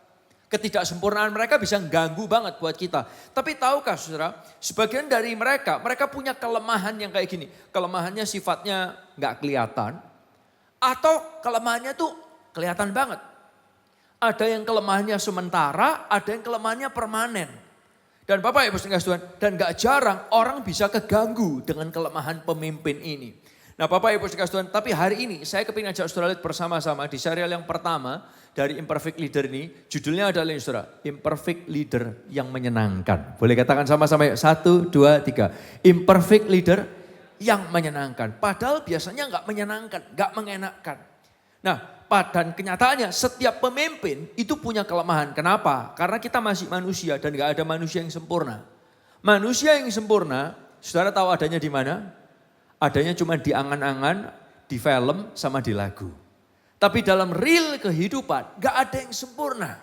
Ketidaksempurnaan mereka bisa ganggu banget buat kita. Tapi tahukah saudara, sebagian dari mereka punya kelemahan yang kayak gini. Kelemahannya sifatnya gak kelihatan. Atau kelemahannya tuh kelihatan banget. Ada yang kelemahannya sementara, ada yang kelemahannya permanen. Dan Bapak Ibu sekalian Tuhan, dan gak jarang orang bisa keganggu dengan kelemahan pemimpin ini. Nah Bapak Ibu sekalian Tuhan, tapi hari ini saya kepingin ajak saudara lihat bersama-sama di serial yang pertama dari Imperfect Leader ini. Judulnya adalah ini saudara, Imperfect Leader yang menyenangkan. Boleh katakan sama-sama yuk, 1, 2, 3. Imperfect Leader yang menyenangkan. Padahal biasanya gak menyenangkan, gak mengenakkan. Nah, dan kenyataannya setiap pemimpin itu punya kelemahan. Kenapa? Karena kita masih manusia dan gak ada manusia yang sempurna. Manusia yang sempurna, saudara tahu adanya di mana? Adanya cuma di angan-angan, di film, sama di lagu. Tapi dalam real kehidupan gak ada yang sempurna.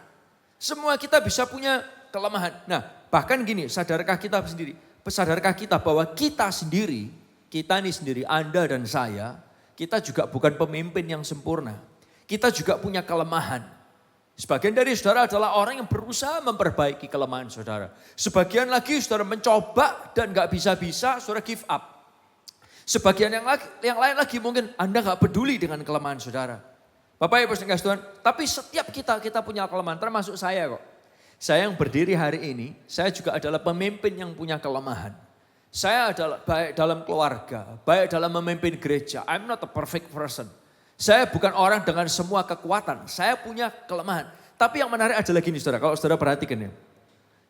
Semua kita bisa punya kelemahan. Nah bahkan gini, sadarkah kita bahwa kita sendiri, kita ini sendiri, Anda dan saya, kita juga bukan pemimpin yang sempurna. Kita juga punya kelemahan. Sebagian dari saudara adalah orang yang berusaha memperbaiki kelemahan saudara. Sebagian lagi saudara mencoba dan gak bisa-bisa, saudara give up. Sebagian yang lain lagi mungkin Anda gak peduli dengan kelemahan saudara. Bapak Ibu sekalian Tuhan, tapi setiap kita punya kelemahan, termasuk saya kok. Saya yang berdiri hari ini, saya juga adalah pemimpin yang punya kelemahan. Saya adalah baik dalam keluarga, baik dalam memimpin gereja. I'm not a perfect person. Saya bukan orang dengan semua kekuatan. Saya punya kelemahan. Tapi yang menarik adalah gini saudara, kalau saudara perhatikan ya.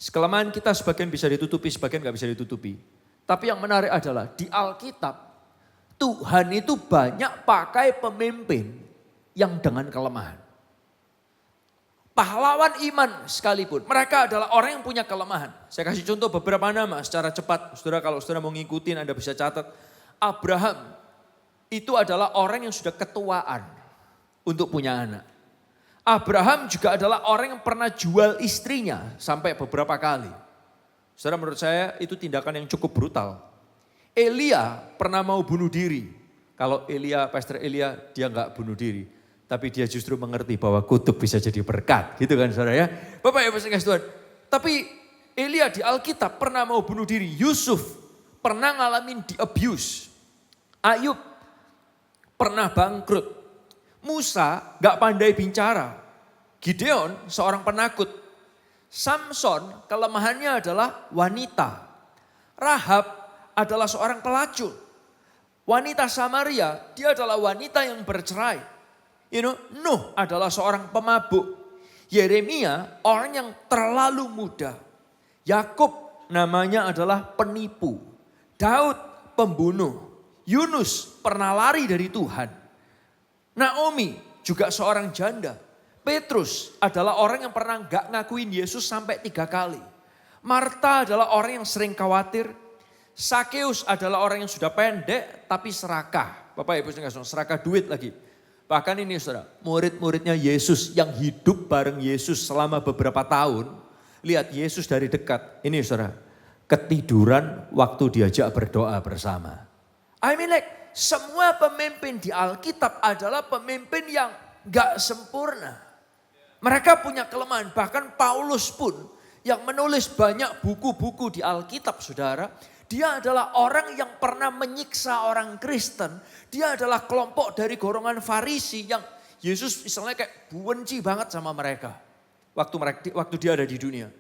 Kelemahan kita sebagian bisa ditutupi, sebagian gak bisa ditutupi. Tapi yang menarik adalah di Alkitab Tuhan itu banyak pakai pemimpin yang dengan kelemahan. Pahlawan iman sekalipun, mereka adalah orang yang punya kelemahan. Saya kasih contoh beberapa nama secara cepat. Saudara, kalau saudara mau ngikutin, Anda bisa catat. Abraham itu adalah orang yang sudah ketuaan untuk punya anak. Abraham juga adalah orang yang pernah jual istrinya sampai beberapa kali. Saudara, menurut saya itu tindakan yang cukup brutal. Elia pernah mau bunuh diri. Kalau Pastor Elia, dia nggak bunuh diri. Tapi dia justru mengerti bahwa kutuk bisa jadi berkat. Gitu kan saudara ya. Bapak Ibu kasih Tuhan. Tapi Elia di Alkitab pernah mau bunuh diri. Yusuf pernah ngalamin di abuse. Ayub pernah bangkrut. Musa gak pandai bicara. Gideon seorang penakut. Samson kelemahannya adalah wanita. Rahab adalah seorang pelacur. Wanita Samaria, dia adalah wanita yang bercerai. Nuh adalah seorang pemabuk. Yeremia orang yang terlalu muda. Yakub namanya adalah penipu. Daud pembunuh. Yunus pernah lari dari Tuhan. Naomi juga seorang janda. Petrus adalah orang yang pernah gak ngakuin Yesus sampai 3 kali. Marta adalah orang yang sering khawatir. Sakeus adalah orang yang sudah pendek tapi serakah. Bapak Ibu serakah duit lagi. Bahkan ini saudara, murid-muridnya Yesus yang hidup bareng Yesus selama beberapa tahun. Lihat Yesus dari dekat. Ini saudara, ketiduran waktu diajak berdoa bersama. Semua pemimpin di Alkitab adalah pemimpin yang gak sempurna. Mereka punya kelemahan. Bahkan Paulus pun yang menulis banyak buku-buku di Alkitab saudara. Dia adalah orang yang pernah menyiksa orang Kristen. Dia adalah kelompok dari golongan Farisi yang Yesus misalnya kayak benci banget sama mereka. Waktu dia ada di dunia.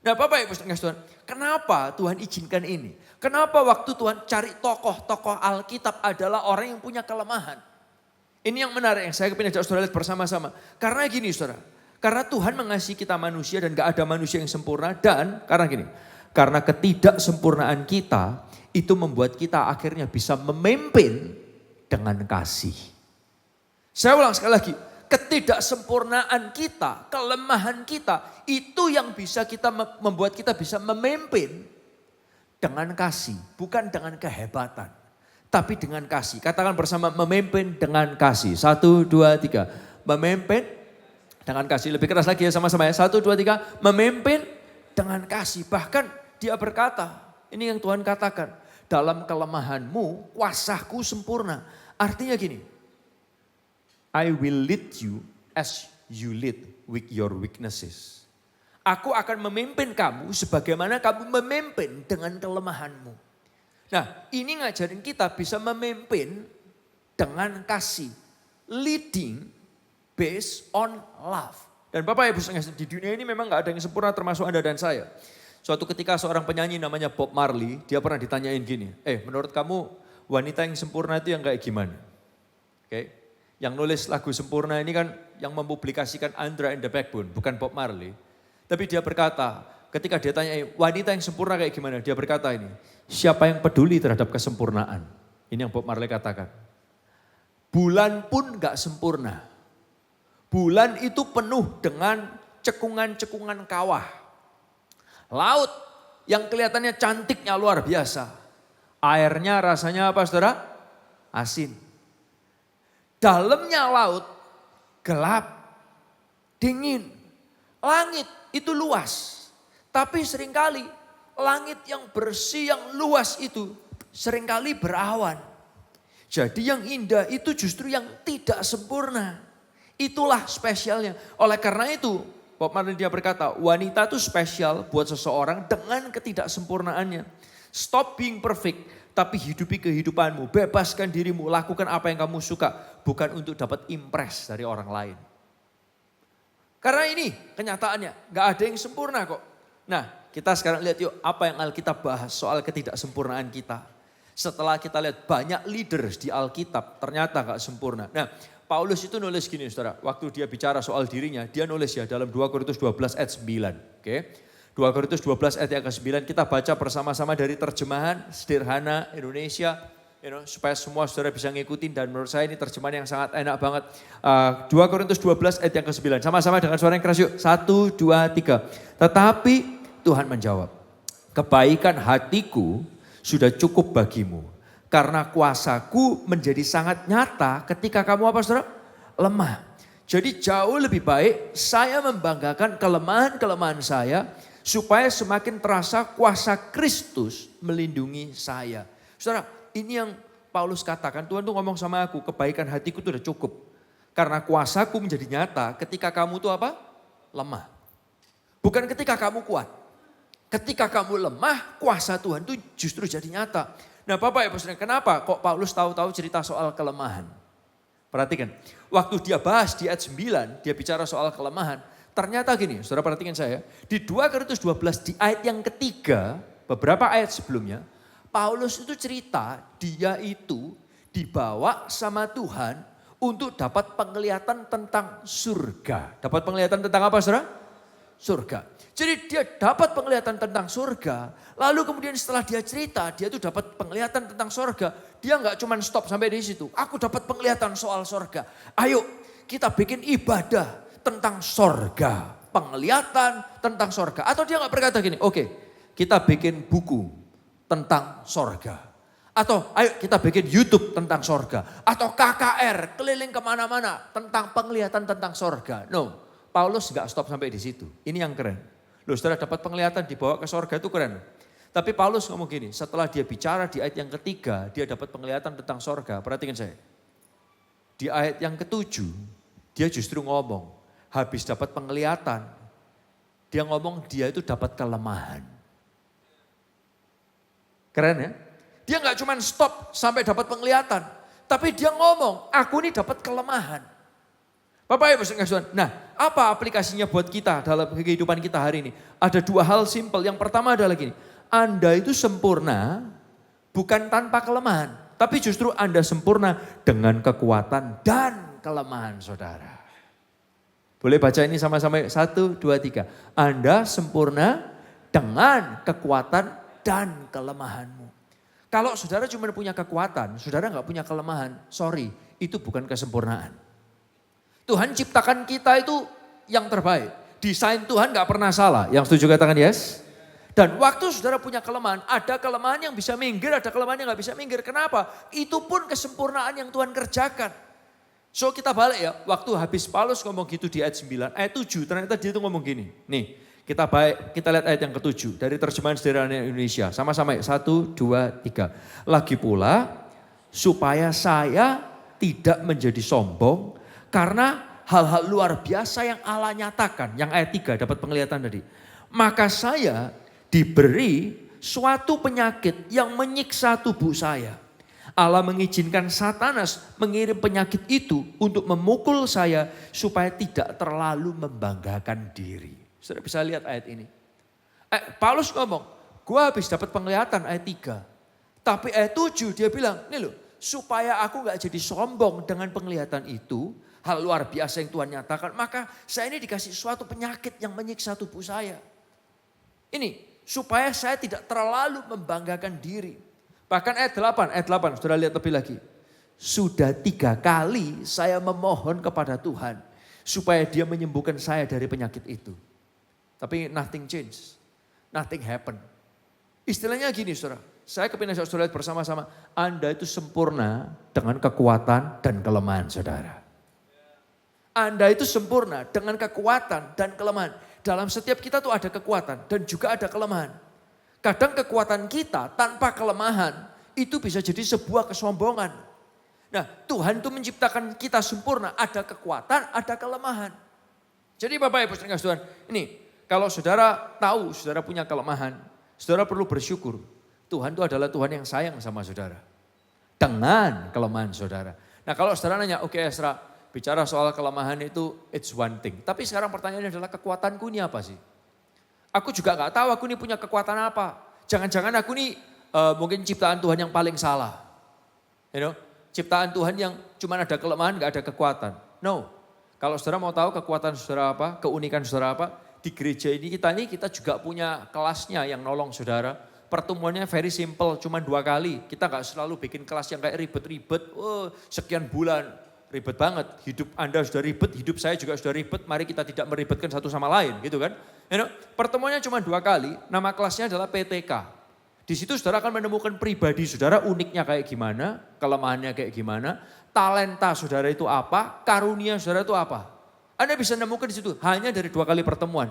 Nah Bapak Ibu Tuhan, kenapa Tuhan izinkan ini? Kenapa waktu Tuhan cari tokoh-tokoh Alkitab adalah orang yang punya kelemahan? Ini yang menarik yang saya ingin ajak saudara lihat bersama-sama. Karena gini saudara, karena Tuhan mengasihi kita manusia dan gak ada manusia yang sempurna. Dan karena gini, karena ketidaksempurnaan kita itu membuat kita akhirnya bisa memimpin dengan kasih. Saya ulang sekali lagi, ketidaksempurnaan kita, kelemahan kita itu yang bisa kita membuat kita bisa memimpin dengan kasih, bukan dengan kehebatan, tapi dengan kasih. Katakan bersama, memimpin dengan kasih. 1, 2, 3. Memimpin dengan kasih. Lebih keras lagi ya sama-sama ya. 1, 2, 3. Memimpin dengan kasih. Bahkan dia berkata, ini yang Tuhan katakan, dalam kelemahanmu kuasaku sempurna. Artinya gini, I will lead you as you lead with your weaknesses. Aku akan memimpin kamu sebagaimana kamu memimpin dengan kelemahanmu. Nah ini ngajarin kita bisa memimpin dengan kasih. Leading based on love. Dan Bapak Ibu di dunia ini memang gak ada yang sempurna termasuk Anda dan saya. Suatu ketika seorang penyanyi namanya Bob Marley, dia pernah ditanyain gini, menurut kamu wanita yang sempurna itu yang kayak gimana? Oke, yang nulis lagu Sempurna ini kan yang mempublikasikan Andra and the Backbone, bukan Bob Marley. Tapi dia berkata, ketika dia tanya wanita yang sempurna kayak gimana? Dia berkata ini, siapa yang peduli terhadap kesempurnaan? Ini yang Bob Marley katakan. Bulan pun gak sempurna. Bulan itu penuh dengan cekungan-cekungan kawah. Laut yang kelihatannya cantiknya luar biasa. Airnya rasanya apa saudara? Asin. Dalamnya laut gelap, dingin. Langit itu luas. Tapi seringkali langit yang bersih, yang luas itu seringkali berawan. Jadi yang indah itu justru yang tidak sempurna. Itulah spesialnya. Oleh karena itu Bob Marley dia berkata, wanita itu spesial buat seseorang dengan ketidaksempurnaannya. Stop being perfect, tapi hidupi kehidupanmu, bebaskan dirimu, lakukan apa yang kamu suka. Bukan untuk dapat impress dari orang lain. Karena ini kenyataannya, gak ada yang sempurna kok. Nah kita sekarang lihat yuk apa yang Alkitab bahas soal ketidaksempurnaan kita. Setelah kita lihat banyak leaders di Alkitab ternyata gak sempurna. Nah Paulus itu nulis gini saudara, waktu dia bicara soal dirinya, dia nulis ya dalam 2 Korintus 12 ayat 9. Oke. 2 Korintus 12 ayat yang ke-9 kita baca bersama-sama dari terjemahan sederhana Indonesia. supaya semua saudara bisa ngikutin, dan menurut saya ini terjemahan yang sangat enak banget. 2 Korintus 12 ayat yang ke-9. Sama-sama dengan suara yang keras yuk. 1, 2, 3. Tetapi Tuhan menjawab, kebaikan hatiku sudah cukup bagimu. Karena kuasaku menjadi sangat nyata ketika kamu apa saudara? Lemah. Jadi jauh lebih baik saya membanggakan kelemahan-kelemahan saya supaya semakin terasa kuasa Kristus melindungi saya. Saudara, ini yang Paulus katakan, Tuhan tuh ngomong sama aku, kebaikan hatiku tuh udah cukup. Karena kuasaku menjadi nyata ketika kamu tuh apa? Lemah. Bukan ketika kamu kuat. Ketika kamu lemah, kuasa Tuhan tuh justru jadi nyata. Nah Bapak Ibu Saudara, kenapa kok Paulus tahu-tahu cerita soal kelemahan? Perhatikan, waktu dia bahas di ayat 9, dia bicara soal kelemahan. Ternyata gini, saudara perhatikan saya, di 2 Korintus 12 di ayat yang ketiga, beberapa ayat sebelumnya, Paulus itu cerita dia itu dibawa sama Tuhan untuk dapat penglihatan tentang surga. Dapat penglihatan tentang apa saudara? Surga. Jadi dia dapat penglihatan tentang surga, lalu kemudian setelah dia cerita, dia tuh dapat penglihatan tentang surga. Dia nggak cuma stop sampai di situ, aku dapat penglihatan soal surga. Ayo kita bikin ibadah tentang surga. Penglihatan tentang surga. Atau dia nggak berkata gini, oke, kita bikin buku tentang sorga. Atau ayo kita bikin YouTube tentang sorga. Atau KKR keliling kemana-mana tentang penglihatan tentang sorga. No, Paulus gak stop sampai di situ. Ini yang keren. Loh saudara dapat penglihatan dibawa ke sorga itu keren. Tapi Paulus ngomong gini, setelah dia bicara di ayat yang ketiga, dia dapat penglihatan tentang sorga. Perhatikan saya. Di ayat yang ketujuh, dia justru ngomong, habis dapat penglihatan, dia ngomong dia itu dapat kelemahan. Keren ya. Dia gak cuma stop sampai dapat penglihatan. Tapi dia ngomong, aku ini dapat kelemahan. Bapak Ibu Saudara, nah apa aplikasinya buat kita dalam kehidupan kita hari ini? Ada dua hal simpel. Yang pertama adalah gini, Anda itu sempurna bukan tanpa kelemahan. Tapi justru Anda sempurna dengan kekuatan dan kelemahan saudara. Boleh baca ini sama-sama 1, 2, 3. Anda sempurna dengan kekuatan dan kelemahanmu. Kalau saudara cuma punya kekuatan, saudara nggak punya kelemahan, sorry, itu bukan kesempurnaan. Tuhan ciptakan kita itu yang terbaik. Desain Tuhan nggak pernah salah. Yang setuju katakan yes. Dan waktu saudara punya kelemahan, ada kelemahan yang bisa minggir, ada kelemahan yang nggak bisa minggir. Kenapa? Itu pun kesempurnaan yang Tuhan kerjakan. So kita balik ya, waktu habis Paulus ngomong gitu di ayat 9, ayat 7 ternyata dia tuh ngomong gini. Nih, kita lihat ayat yang ke-7 dari terjemahan sederhana Indonesia. Sama-sama 1, 2, 3. Lagi pula supaya saya tidak menjadi sombong karena hal-hal luar biasa yang Allah nyatakan. Yang ayat 3 dapat penglihatan tadi. Maka saya diberi suatu penyakit yang menyiksa tubuh saya. Allah mengizinkan Satanas mengirim penyakit itu untuk memukul saya supaya tidak terlalu membanggakan diri. Saudara bisa lihat ayat ini. Paulus ngomong, gue habis dapat penglihatan ayat 3. Tapi ayat 7 dia bilang, nih loh, supaya aku gak jadi sombong dengan penglihatan itu, hal luar biasa yang Tuhan nyatakan, maka saya ini dikasih suatu penyakit yang menyiksa tubuh saya. Ini, supaya saya tidak terlalu membanggakan diri. Bahkan ayat 8, saudara lihat lebih lagi. Sudah 3 kali saya memohon kepada Tuhan, supaya dia menyembuhkan saya dari penyakit itu. Tapi nothing change, nothing happen. Istilahnya gini saudara, saya kepingin saudara lihat bersama-sama. Anda itu sempurna dengan kekuatan dan kelemahan saudara. Anda itu sempurna dengan kekuatan dan kelemahan. Dalam setiap kita tuh ada kekuatan dan juga ada kelemahan. Kadang kekuatan kita tanpa kelemahan itu bisa jadi sebuah kesombongan. Nah Tuhan itu menciptakan kita sempurna, ada kekuatan, ada kelemahan. Jadi Bapak Ibu Saudara, ini kalau saudara tahu saudara punya kelemahan, saudara perlu bersyukur. Tuhan itu adalah Tuhan yang sayang sama saudara. Dengan kelemahan saudara. Nah kalau saudara nanya, oke Esra, bicara soal kelemahan itu it's one thing. Tapi sekarang pertanyaannya adalah kekuatanku ini apa sih? Aku juga gak tahu aku ini punya kekuatan apa. Jangan-jangan aku ini mungkin ciptaan Tuhan yang paling salah. You know? Ciptaan Tuhan yang cuma ada kelemahan gak ada kekuatan. No. Kalau saudara mau tahu kekuatan saudara apa, keunikan saudara apa, di gereja ini kita juga punya kelasnya yang nolong saudara. pertemuannya very simple, cuma 2 kali. Kita gak selalu bikin kelas yang kayak ribet-ribet, sekian bulan. Ribet banget, hidup Anda sudah ribet, hidup saya juga sudah ribet, mari kita tidak meribetkan satu sama lain gitu kan. Pertemuannya cuma 2 kali, nama kelasnya adalah PTK. Di situ saudara akan menemukan pribadi saudara uniknya kayak gimana, kelemahannya kayak gimana, talenta saudara itu apa, karunia saudara itu apa. Anda bisa menemukan di situ hanya dari 2 kali pertemuan.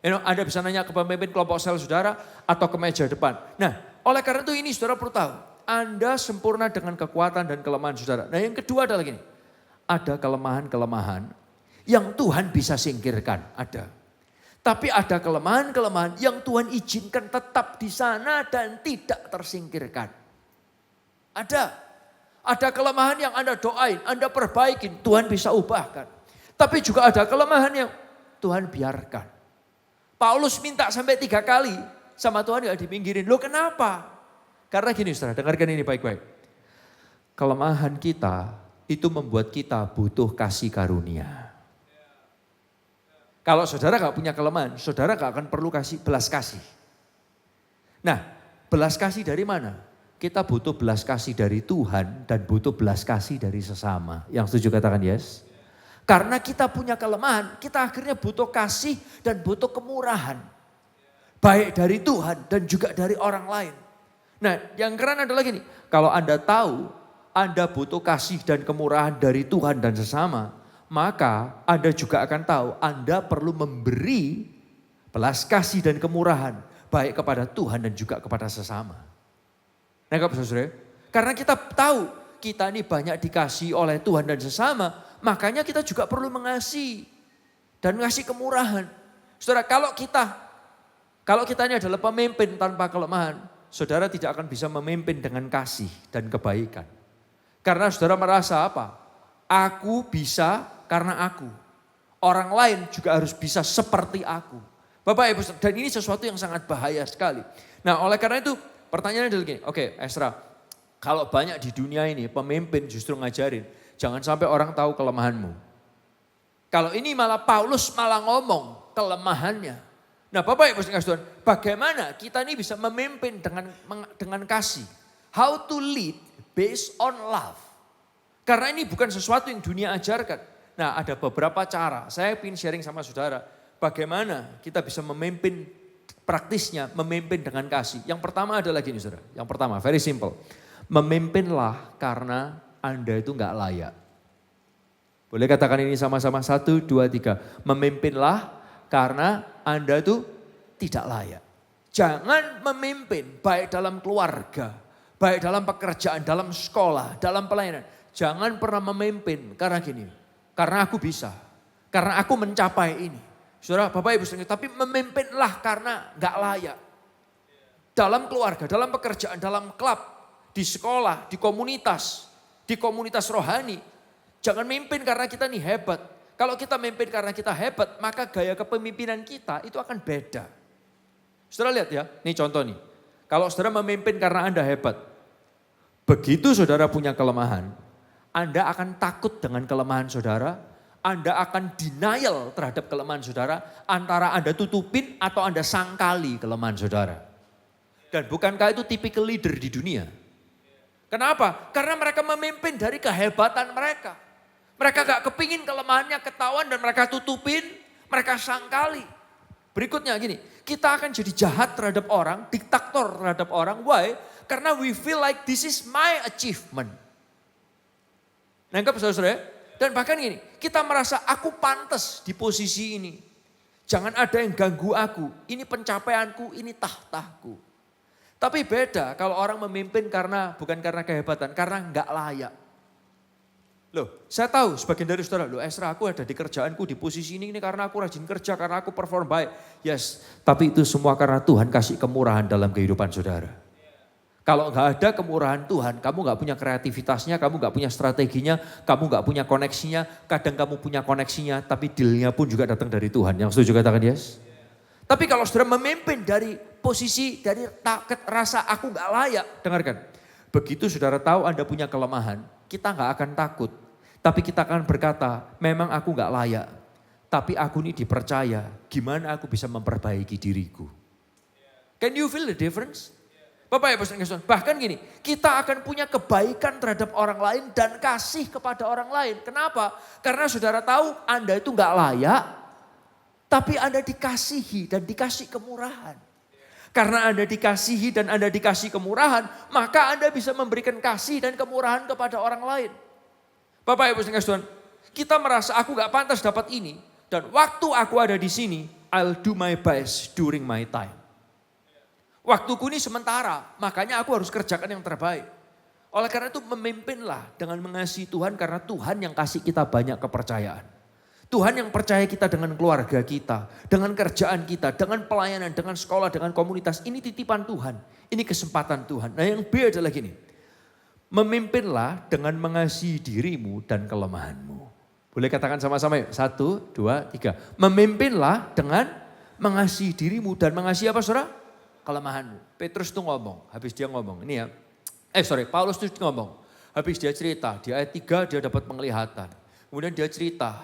Anda bisa nanya ke pemimpin kelompok sel saudara atau ke meja depan. Nah, oleh karena itu ini saudara perlu tahu, Anda sempurna dengan kekuatan dan kelemahan saudara. Nah yang kedua adalah gini, ada kelemahan-kelemahan yang Tuhan bisa singkirkan, ada. Tapi ada kelemahan-kelemahan yang Tuhan izinkan tetap di sana dan tidak tersingkirkan. Ada. Ada kelemahan yang Anda doain, Anda perbaikin, Tuhan bisa ubahkan. Tapi juga ada kelemahan yang Tuhan biarkan. Paulus minta sampai 3 kali sama Tuhan gak dipinggirin. Loh kenapa? Karena gini saudara, dengarkan ini baik-baik. Kelemahan kita itu membuat kita butuh kasih karunia. Kalau saudara gak punya kelemahan, saudara gak akan perlu kasih belas kasih. Nah, belas kasih dari mana? Kita butuh belas kasih dari Tuhan dan butuh belas kasih dari sesama. Yang setuju katakan yes? Karena kita punya kelemahan, kita akhirnya butuh kasih dan butuh kemurahan. Baik dari Tuhan dan juga dari orang lain. Nah yang keren adalah gini, kalau Anda tahu Anda butuh kasih dan kemurahan dari Tuhan dan sesama, maka Anda juga akan tahu Anda perlu memberi belas kasih dan kemurahan baik kepada Tuhan dan juga kepada sesama. Nah saudara, karena kita tahu kita ini banyak dikasih oleh Tuhan dan sesama, makanya kita juga perlu mengasihi dan ngasih kemurahan. Saudara, kalau kita ini adalah pemimpin tanpa kelemahan, saudara tidak akan bisa memimpin dengan kasih dan kebaikan. Karena saudara merasa apa? Aku bisa karena aku. Orang lain juga harus bisa seperti aku. Bapak Ibu, dan ini sesuatu yang sangat bahaya sekali. Nah oleh karena itu pertanyaannya adalah gini, oke Ezra, kalau banyak di dunia ini pemimpin justru ngajarin, jangan sampai orang tahu kelemahanmu. Kalau ini malah Paulus malah ngomong kelemahannya. Nah Bapak Ibu sekalian Tuhan, bagaimana kita ini bisa memimpin dengan kasih? How to lead based on love. Karena ini bukan sesuatu yang dunia ajarkan. Nah ada beberapa cara, saya ingin sharing sama saudara. Bagaimana kita bisa memimpin praktisnya, memimpin dengan kasih. Yang pertama adalah gini saudara, yang pertama very simple. Memimpinlah karena Anda itu gak layak. Boleh katakan ini sama-sama 1, 2, 3. Memimpinlah karena Anda itu tidak layak. Jangan memimpin baik dalam keluarga, baik dalam pekerjaan, dalam sekolah, dalam pelayanan. Jangan pernah memimpin karena gini, karena aku bisa, karena aku mencapai ini. Saudara, Bapak Ibu sekalian, tapi memimpinlah karena gak layak. Dalam keluarga, dalam pekerjaan, dalam klub, di sekolah, di komunitas rohani. Jangan mimpin karena kita nih hebat. Kalau kita mimpin karena kita hebat, maka gaya kepemimpinan kita itu akan beda. Saudara lihat ya, ini contoh nih. Kalau saudara memimpin karena Anda hebat, begitu saudara punya kelemahan, Anda akan takut dengan kelemahan saudara, Anda akan denial terhadap kelemahan saudara, antara Anda tutupin atau Anda sangkali kelemahan saudara. Dan bukankah itu tipikal leader di dunia? Kenapa? Karena mereka memimpin dari kehebatan mereka. Mereka gak kepingin kelemahannya ketahuan dan mereka tutupin, mereka sangkali. Berikutnya gini, kita akan jadi jahat terhadap orang, diktator terhadap orang. Why? Karena we feel like this is my achievement. Nangkep saudara-saudara? Dan bahkan gini, kita merasa aku pantas di posisi ini. Jangan ada yang ganggu aku, ini pencapaianku, ini tahtaku. Tapi beda kalau orang memimpin bukan karena kehebatan, karena enggak layak. Loh, saya tahu sebagian dari saudara, loh Ezra aku ada di kerjaanku di posisi ini karena aku rajin kerja, karena aku perform baik. Yes, tapi itu semua karena Tuhan kasih kemurahan dalam kehidupan saudara. Kalau enggak ada kemurahan Tuhan, kamu enggak punya kreativitasnya, kamu enggak punya strateginya, kamu enggak punya koneksinya. Kadang kamu punya koneksinya, tapi dealnya pun juga datang dari Tuhan. Yang setuju katakan yes? Tapi kalau saudara memimpin dari posisi, dari rasa aku gak layak. Dengarkan, begitu saudara tahu Anda punya kelemahan, kita gak akan takut. Tapi kita akan berkata, memang aku gak layak. Tapi aku ini dipercaya, gimana aku bisa memperbaiki diriku. Can you feel the difference? Bapak Ibu Saudara, bahkan gini, kita akan punya kebaikan terhadap orang lain dan kasih kepada orang lain. Kenapa? Karena saudara tahu Anda itu gak layak, tapi Anda dikasihi dan dikasih kemurahan. Karena Anda dikasihi dan Anda dikasih kemurahan, maka Anda bisa memberikan kasih dan kemurahan kepada orang lain. Bapak Ibu Saudara, kita merasa aku gak pantas dapat ini. Dan waktu aku ada di sini, I'll do my best during my time. Waktuku ini sementara, makanya aku harus kerjakan yang terbaik. Oleh karena itu memimpinlah dengan mengasihi Tuhan karena Tuhan yang kasih kita banyak kepercayaan. Tuhan yang percaya kita dengan keluarga kita, dengan kerjaan kita, dengan pelayanan, dengan sekolah, dengan komunitas. Ini titipan Tuhan, ini kesempatan Tuhan. Nah yang B adalah gini, memimpinlah dengan mengasihi dirimu dan kelemahanmu. Boleh katakan sama-sama yuk, 1, 2, 3. Memimpinlah dengan mengasihi dirimu dan mengasihi apa saudara? Kelemahanmu. Petrus tuh ngomong, habis dia ngomong, ini ya. Paulus tuh ngomong. Habis dia cerita, di ayat 3 dia dapat penglihatan. Kemudian dia cerita,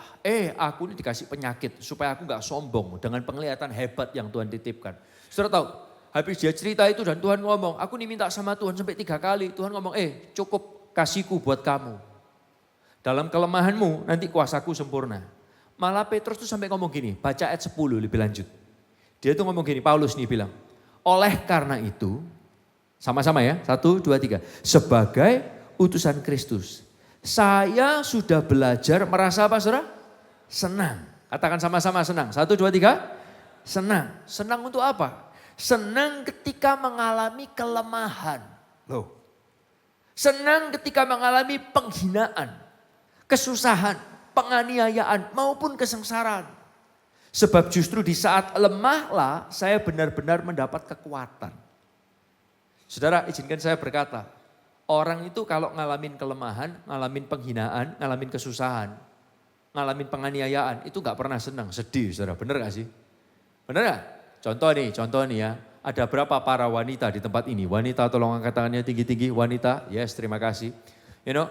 aku ini dikasih penyakit supaya aku gak sombong dengan penglihatan hebat yang Tuhan titipkan. Saudara tahu, habis dia cerita itu dan Tuhan ngomong, aku nih minta sama Tuhan sampai 3 kali. Tuhan ngomong, cukup kasihku buat kamu. Dalam kelemahanmu nanti kuasaku sempurna. Malah Petrus tuh sampai ngomong gini, baca ayat 10 lebih lanjut. Dia tuh ngomong gini, Paulus nih bilang, oleh karena itu, sama-sama ya, 1, 2, 3. Sebagai utusan Kristus, saya sudah belajar merasa apa saudara? Senang. Katakan sama-sama senang. 1, 2, 3. Senang. Senang untuk apa? Senang ketika mengalami kelemahan. Loh. Senang ketika mengalami penghinaan, kesusahan, penganiayaan maupun kesengsaraan. Sebab justru di saat lemahlah saya benar-benar mendapat kekuatan. Saudara, izinkan saya berkata, orang itu kalau ngalamin kelemahan, ngalamin penghinaan, ngalamin kesusahan, ngalamin penganiayaan, itu gak pernah senang, sedih saudara, benar gak sih? Benar gak? Contoh nih ya, ada berapa para wanita di tempat ini? Wanita tolong angkat tangannya tinggi-tinggi, wanita, yes terima kasih.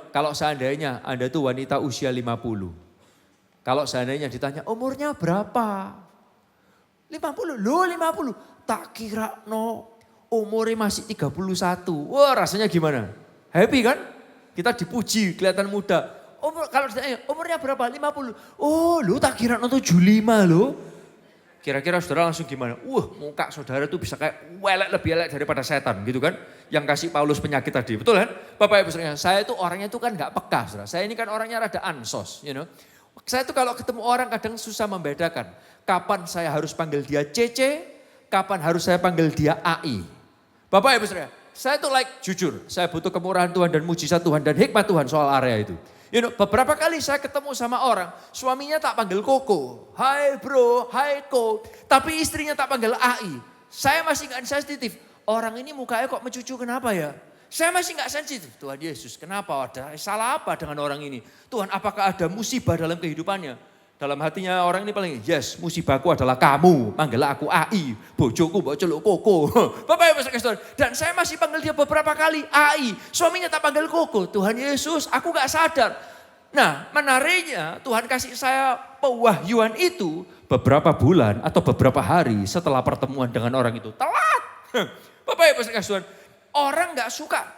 Kalau seandainya Anda tuh wanita usia 50. Kalau seandainya ditanya umurnya berapa? 50, loh 50. Tak kira umurnya masih 31. Wah rasanya gimana? Happy kan? Kita dipuji, kelihatan muda. Kalau ditanya umurnya berapa? 50. Oh lu tak kira 75 loh. Kira-kira saudara langsung gimana? Muka saudara tuh bisa kayak lebih elek daripada setan gitu kan. Yang kasih Paulus penyakit tadi, betul kan? Bapak Ibu saudara, saya tuh orangnya tuh kan gak peka saudara. Saya ini kan orangnya rada ansos, Saya tuh kalau ketemu orang kadang susah membedakan. Kapan saya harus panggil dia CC, kapan harus saya panggil dia AI. Bapak Ibu saudara, saya tuh jujur, saya butuh kemurahan Tuhan dan mujizat Tuhan dan hikmat Tuhan soal area itu. Beberapa kali saya ketemu sama orang, suaminya tak panggil Koko. Hai bro, hai Ko. Tapi istrinya tak panggil AI. Saya masih gak sensitif. Orang ini mukanya kok mencucu kenapa ya? Saya masih gak sensitif. Tuhan Yesus kenapa ada salah apa dengan orang ini? Tuhan apakah ada musibah dalam kehidupannya? Dalam hatinya orang ini paling, yes musibahku adalah kamu. Panggillah aku AI. Bojoku bawa celuk Koko. Bapak Ibu saudara. Dan saya masih panggil dia beberapa kali AI. Suaminya tak panggil Koko. Tuhan Yesus aku gak sadar. Nah menariknya Tuhan kasih saya pewahyuan itu beberapa bulan atau beberapa hari setelah pertemuan dengan orang itu. Telat. Bapak Ibu saudara. Orang gak suka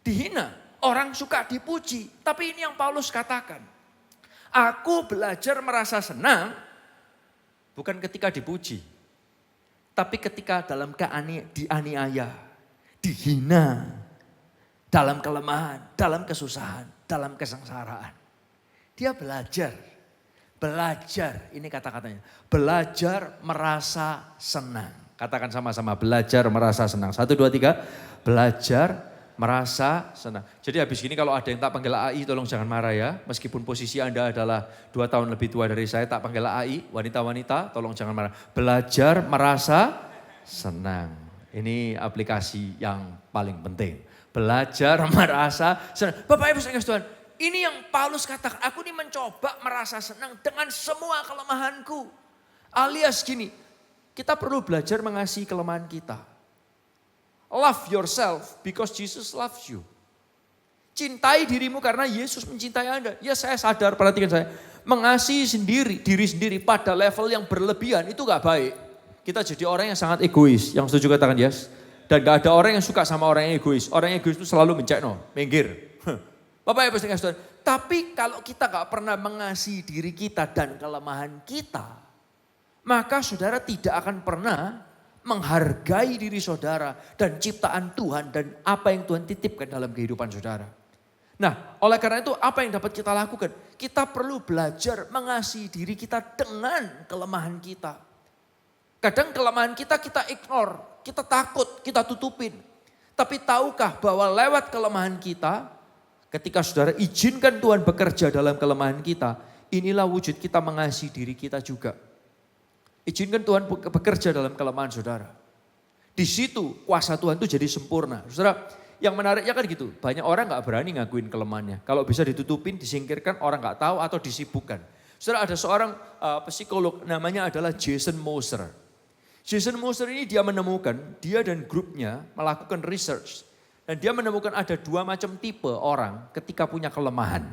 dihina, orang suka dipuji. Tapi ini yang Paulus katakan. Aku belajar merasa senang bukan ketika dipuji. Tapi ketika dalam dianiaya, dihina, dalam kelemahan, dalam kesusahan, dalam kesengsaraan. Dia belajar, ini kata-katanya. Belajar merasa senang. Katakan sama-sama, belajar merasa senang. 1, 2, 3, belajar merasa senang. Jadi habis ini kalau ada yang tak panggil AI, tolong jangan marah ya. Meskipun posisi Anda adalah 2 tahun lebih tua dari saya, tak panggil AI, wanita-wanita, tolong jangan marah. Belajar merasa senang. Ini aplikasi yang paling penting. Belajar merasa senang. Bapak Ibu saudara, ini yang Paulus katakan, aku ini mencoba merasa senang dengan semua kelemahanku. Alias gini, kita perlu belajar mengasihi kelemahan kita. Love yourself because Jesus loves you. Cintai dirimu karena Yesus mencintai Anda. Ya saya sadar, perhatikan saya. Mengasihi diri sendiri pada level yang berlebihan itu gak baik. Kita jadi orang yang sangat egois. Yang setuju katakan yes. Dan gak ada orang yang suka sama orang yang egois. Orang yang egois itu selalu mencekno, minggir. Bapak Ibu saudara, tapi kalau kita gak pernah mengasihi diri kita dan kelemahan kita, maka saudara tidak akan pernah menghargai diri saudara dan ciptaan Tuhan dan apa yang Tuhan titipkan dalam kehidupan saudara. Nah, oleh karena itu apa yang dapat kita lakukan? Kita perlu belajar mengasihi diri kita dengan kelemahan kita. Kadang kelemahan kita ignore, kita takut, kita tutupin. Tapi tahukah bahwa lewat kelemahan kita, ketika saudara izinkan Tuhan bekerja dalam kelemahan kita, inilah wujud kita mengasihi diri kita juga. Izinkan Tuhan bekerja dalam kelemahan saudara. Di situ kuasa Tuhan itu jadi sempurna. Saudara, yang menariknya kan gitu. Banyak orang gak berani ngakuin kelemahannya. Kalau bisa ditutupin, disingkirkan, orang gak tahu atau disibukkan. Saudara, ada seorang psikolog namanya adalah Jason Moser. Jason Moser ini dia menemukan, dia dan grupnya melakukan research. Dan dia menemukan ada 2 macam tipe orang ketika punya kelemahan.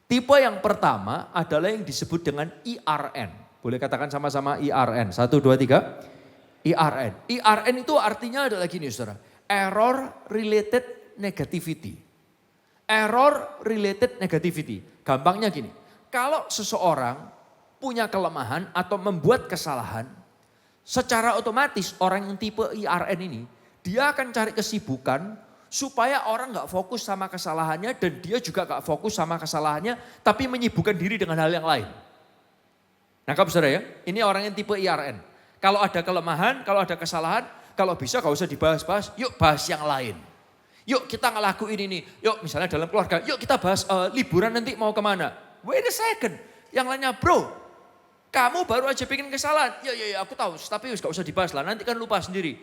Tipe yang pertama adalah yang disebut dengan IRN. Boleh katakan sama-sama IRN. 1, 2, 3. IRN. IRN itu artinya adalah gini saudara. Error related negativity. Error related negativity. Gampangnya gini. Kalau seseorang punya kelemahan atau membuat kesalahan, secara otomatis orang yang tipe IRN ini, dia akan cari kesibukan supaya orang gak fokus sama kesalahannya dan dia juga gak fokus sama kesalahannya, tapi menyibukkan diri dengan hal yang lain. Nangkap saudara ya, ini orang yang tipe IRN. Kalau ada kelemahan, kalau ada kesalahan, kalau bisa gak usah dibahas-bahas, yuk bahas yang lain. Yuk kita ngelakuin ini, yuk misalnya dalam keluarga, yuk kita bahas liburan nanti mau kemana. Wait a second, yang lainnya bro, kamu baru aja bikin kesalahan. Ya aku tahu, tapi gak usah dibahas lah, nanti kan lupa sendiri.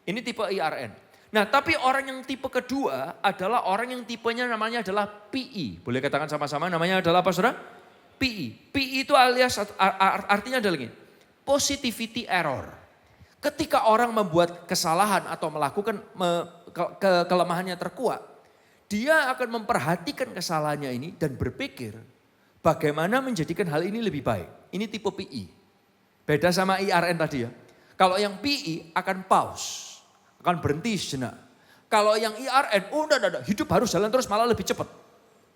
Ini tipe IRN. Nah tapi orang yang tipe kedua adalah orang yang tipenya namanya adalah PE. Boleh katakan sama-sama namanya adalah apa saudara? PE. PE itu alias artinya adalah gini, positivity error. Ketika orang membuat kesalahan atau melakukan kelemahannya terkuat, dia akan memperhatikan kesalahannya ini dan berpikir bagaimana menjadikan hal ini lebih baik. Ini tipe PE. Beda sama IRN tadi ya. Kalau yang PE akan pause, akan berhenti sejenak. Kalau yang IRN, udah, hidup harus jalan terus malah lebih cepat.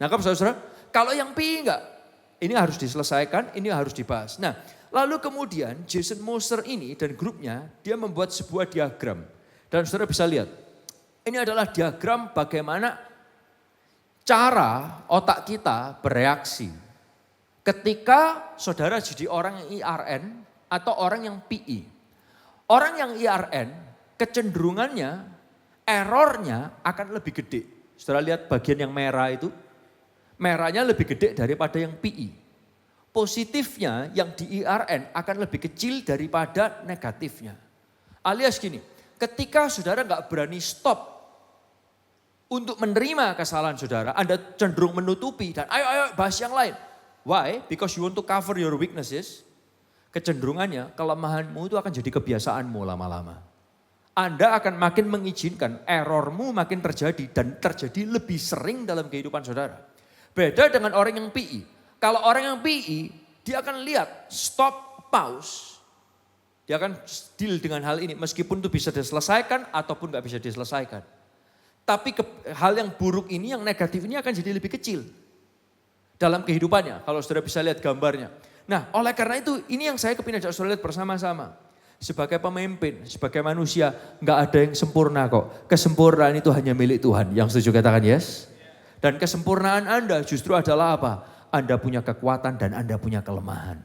Nah, saudara, kalau yang PE enggak, ini harus diselesaikan, ini harus dibahas. Nah, lalu kemudian Jason Moser ini dan grupnya, dia membuat sebuah diagram. Dan saudara bisa lihat, ini adalah diagram bagaimana cara otak kita bereaksi. Ketika saudara jadi orang yang IRN atau orang yang PE. Orang yang IRN kecenderungannya, errornya akan lebih gede. Saudara lihat bagian yang merah itu. Merahnya lebih gede daripada yang PE. Positifnya yang di IRN akan lebih kecil daripada negatifnya. Alias gini, ketika saudara gak berani stop untuk menerima kesalahan saudara, Anda cenderung menutupi dan ayo bahas yang lain. Why? Because you want to cover your weaknesses. Kecenderungannya kelemahanmu itu akan jadi kebiasaanmu lama-lama. Anda akan makin mengizinkan errormu makin terjadi dan terjadi lebih sering dalam kehidupan saudara. Beda dengan orang yang PE. Kalau orang yang PE, dia akan lihat stop, pause. Dia akan deal dengan hal ini meskipun itu bisa diselesaikan ataupun gak bisa diselesaikan. Tapi hal yang buruk ini, yang negatif ini akan jadi lebih kecil dalam kehidupannya. Kalau saudara bisa lihat gambarnya. Nah oleh karena itu ini yang saya kepingin ajak saudara lihat bersama-sama. Sebagai pemimpin, sebagai manusia gak ada yang sempurna kok. Kesempurnaan itu hanya milik Tuhan. Yang setuju katakan yes? Dan kesempurnaan Anda justru adalah apa? Anda punya kekuatan dan Anda punya kelemahan.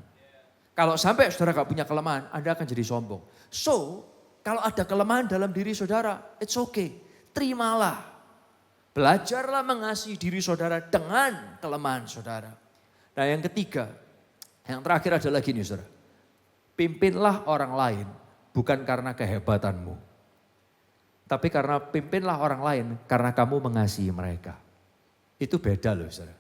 Kalau sampai saudara gak punya kelemahan, Anda akan jadi sombong. So, kalau ada kelemahan dalam diri saudara, it's okay. Terimalah. Belajarlah mengasihi diri saudara dengan kelemahan saudara. Nah yang ketiga, yang terakhir adalah gini saudara. Pimpinlah orang lain bukan karena kehebatanmu. Tapi karena pimpinlah orang lain karena kamu mengasihi mereka. Itu beda loh saudara.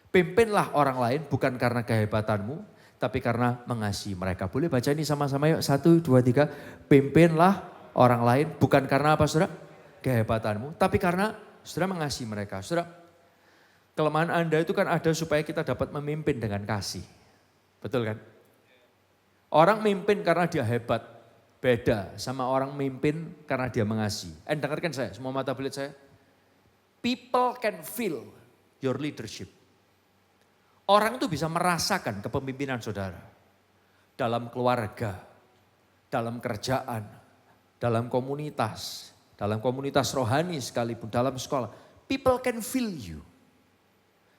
Pimpinlah orang lain bukan karena kehebatanmu, tapi karena mengasihi mereka. Boleh baca ini sama-sama yuk. 1, 2, 3. Pimpinlah orang lain bukan karena apa saudara? Kehebatanmu, tapi karena saudara mengasihi mereka. Saudara, kelemahan Anda itu kan ada supaya kita dapat memimpin dengan kasih. Betul kan? Orang mimpin karena dia hebat. Beda sama orang memimpin karena dia mengasihi. Dengarkan saya, semua mata belit saya. People can feel your leadership. Orang itu bisa merasakan kepemimpinan saudara. Dalam keluarga, dalam kerjaan, dalam komunitas rohani sekalipun, dalam sekolah. People can feel you.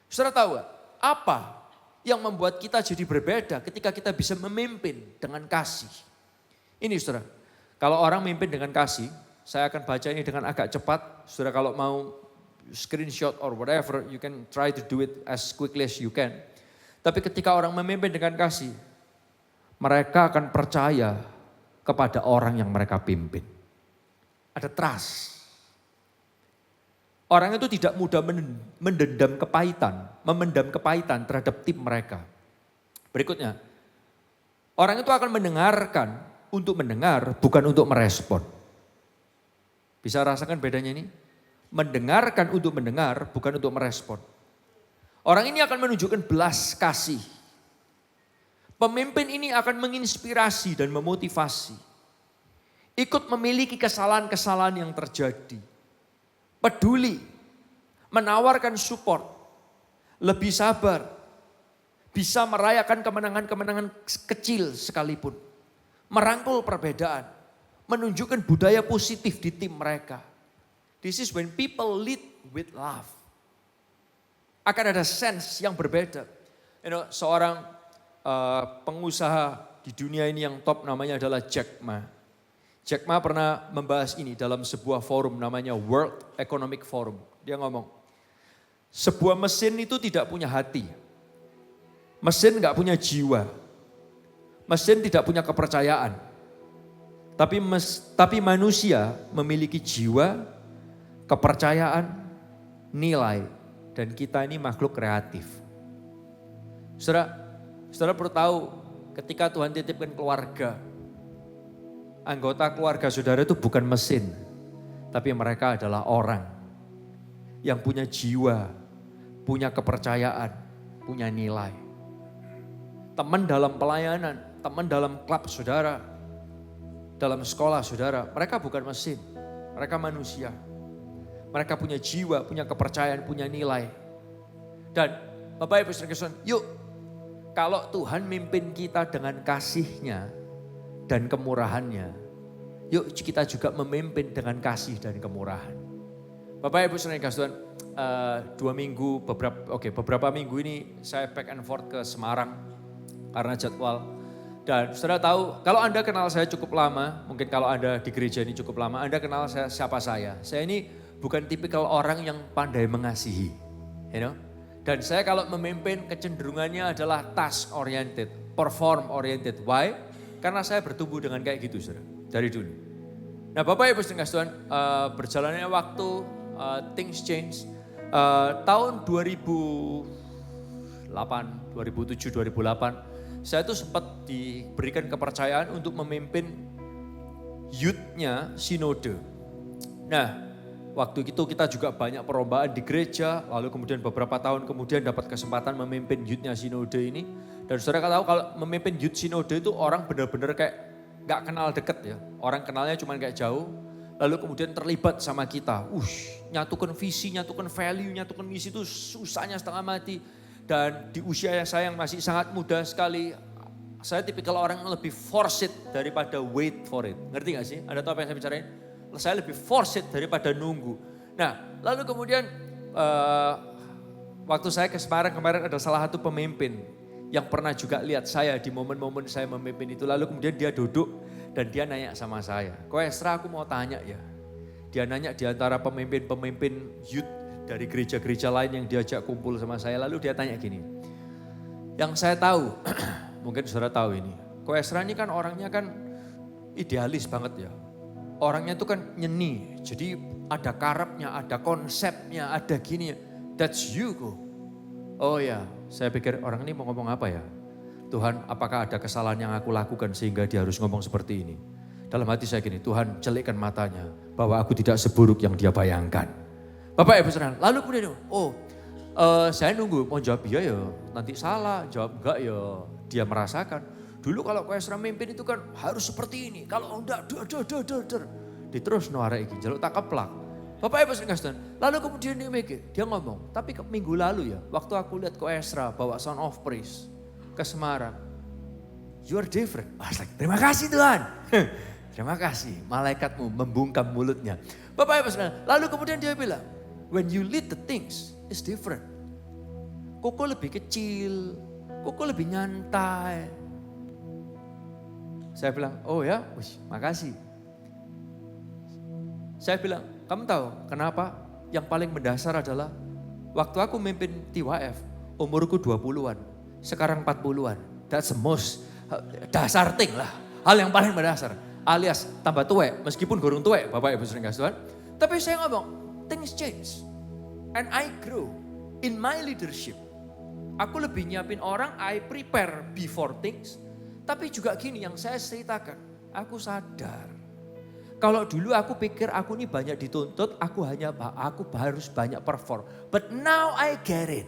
Saudara tahu gak, apa yang membuat kita jadi berbeda ketika kita bisa memimpin dengan kasih? Ini saudara, kalau orang memimpin dengan kasih, saya akan baca ini dengan agak cepat. Saudara kalau mau screenshot or whatever, you can try to do it as quickly as you can. Tapi ketika orang memimpin dengan kasih, mereka akan percaya kepada orang yang mereka pimpin. Ada trust. Orang itu tidak mudah memendam kepahitan terhadap tim mereka. Berikutnya, orang itu akan mendengarkan untuk mendengar, bukan untuk merespon. Bisa rasakan bedanya ini? Mendengarkan untuk mendengar, bukan untuk merespon. Orang ini akan menunjukkan belas kasih. Pemimpin ini akan menginspirasi dan memotivasi. Ikut memiliki kesalahan-kesalahan yang terjadi. Peduli, menawarkan support, lebih sabar, bisa merayakan kemenangan-kemenangan kecil sekalipun. Merangkul perbedaan, menunjukkan budaya positif di tim mereka. This is when people lead with love. Akan ada sense yang berbeda. Seorang pengusaha di dunia ini yang top namanya adalah Jack Ma. Jack Ma pernah membahas ini dalam sebuah forum namanya World Economic Forum. Dia ngomong, sebuah mesin itu tidak punya hati. Mesin gak punya jiwa. Mesin tidak punya kepercayaan. Tapi manusia memiliki jiwa, kepercayaan, nilai. Dan kita ini makhluk kreatif. Saudara perlu tahu ketika Tuhan titipkan keluarga, anggota keluarga saudara itu bukan mesin, tapi mereka adalah orang yang punya jiwa, punya kepercayaan, punya nilai. Teman dalam pelayanan, teman dalam klub saudara, dalam sekolah saudara, mereka bukan mesin, mereka manusia. Mereka punya jiwa, punya kepercayaan, punya nilai. Dan Bapak Ibu Saudara, yuk kalau Tuhan mimpin kita dengan kasih-Nya dan kemurahan-Nya, yuk kita juga memimpin dengan kasih dan kemurahan. Bapak Ibu Saudara, beberapa minggu ini saya back and forth ke Semarang karena jadwal. Dan saudara tahu, kalau Anda kenal saya cukup lama, mungkin kalau Anda di gereja ini cukup lama, Anda kenal siapa saya. Saya ini bukan tipikal orang yang pandai mengasihi. Dan saya kalau memimpin kecenderungannya adalah task oriented, perform oriented. Why? Karena saya bertumbuh dengan kayak gitu saudara, dari dulu. Nah Bapak Ibu sekalian Tuhan, berjalannya waktu, things change. Tahun 2007, 2008, saya tuh sempat diberikan kepercayaan untuk memimpin youth-nya sinode. Nah, waktu itu kita juga banyak perlombaan di gereja, lalu kemudian beberapa tahun kemudian dapat kesempatan memimpin youth-nya sinode ini. Dan saudara tahu kalau memimpin youth sinode itu orang benar-benar kayak gak kenal deket ya. Orang kenalnya cuma kayak jauh, lalu kemudian terlibat sama kita. Nyatukan visi, nyatukan value, nyatukan misi itu susahnya setengah mati. Dan di usia saya yang masih sangat muda sekali, saya tipikal orang yang lebih force it daripada wait for it. Ngerti gak sih? Anda tahu apa yang saya bicarain? Saya lebih force it daripada nunggu. Nah, lalu kemudian waktu saya ke Semarang kemarin ada salah satu pemimpin yang pernah juga lihat saya di momen-momen saya memimpin itu. Lalu kemudian dia duduk dan dia nanya sama saya, "Ko Esra, aku mau tanya ya." Dia nanya di antara pemimpin-pemimpin youth dari gereja-gereja lain yang diajak kumpul sama saya. Lalu dia tanya gini, yang saya tahu, mungkin saudara tahu ini, Ko Esra ini kan orangnya kan idealis banget ya. Orangnya itu kan nyeni, jadi ada karepnya, ada konsepnya, ada gini. That's you kok. Oh ya, saya pikir orang ini mau ngomong apa ya? Tuhan, apakah ada kesalahan yang aku lakukan sehingga dia harus ngomong seperti ini? Dalam hati saya gini, Tuhan celikkan matanya bahwa aku tidak seburuk yang dia bayangkan. Bapak Ibu Saudara, lalu kemudian, saya nunggu, mau jawab iya ya, nanti salah, jawab enggak ya, dia merasakan. Dulu kalau Koesra mimpin itu kan harus seperti ini. Kalau enggak, diterus no arek iki jaluk tak keplak. Bapak Ibu sering kasih. Lalu kemudian dia ngomong, tapi minggu lalu ya, waktu aku lihat Koesra bawa Sound of Praise ke Semarang, you are different. Terima kasih Tuhan. Terima kasih, malaikatmu membungkam mulutnya. Bapak Ibu sekalian, lalu kemudian dia bilang, when you lead the things, it's different. Koko lebih kecil, koko lebih nyantai. Saya bilang, oh ya, makasih. Saya bilang, kamu tahu kenapa? Yang paling mendasar adalah, waktu aku mimpin TYF, umurku 20-an, sekarang 40-an. That's the most dasar thing lah, hal yang paling mendasar. Alias tambah tuwek, meskipun gorong tuwek, Bapak Ibu sering kasih Tuhan. Tapi saya ngomong, things change. And I grow in my leadership. Aku lebih nyiapin orang, I prepare before things. Tapi juga gini yang saya ceritakan, aku sadar. Kalau dulu aku pikir aku ini banyak dituntut, aku harus banyak perform. But now I get it.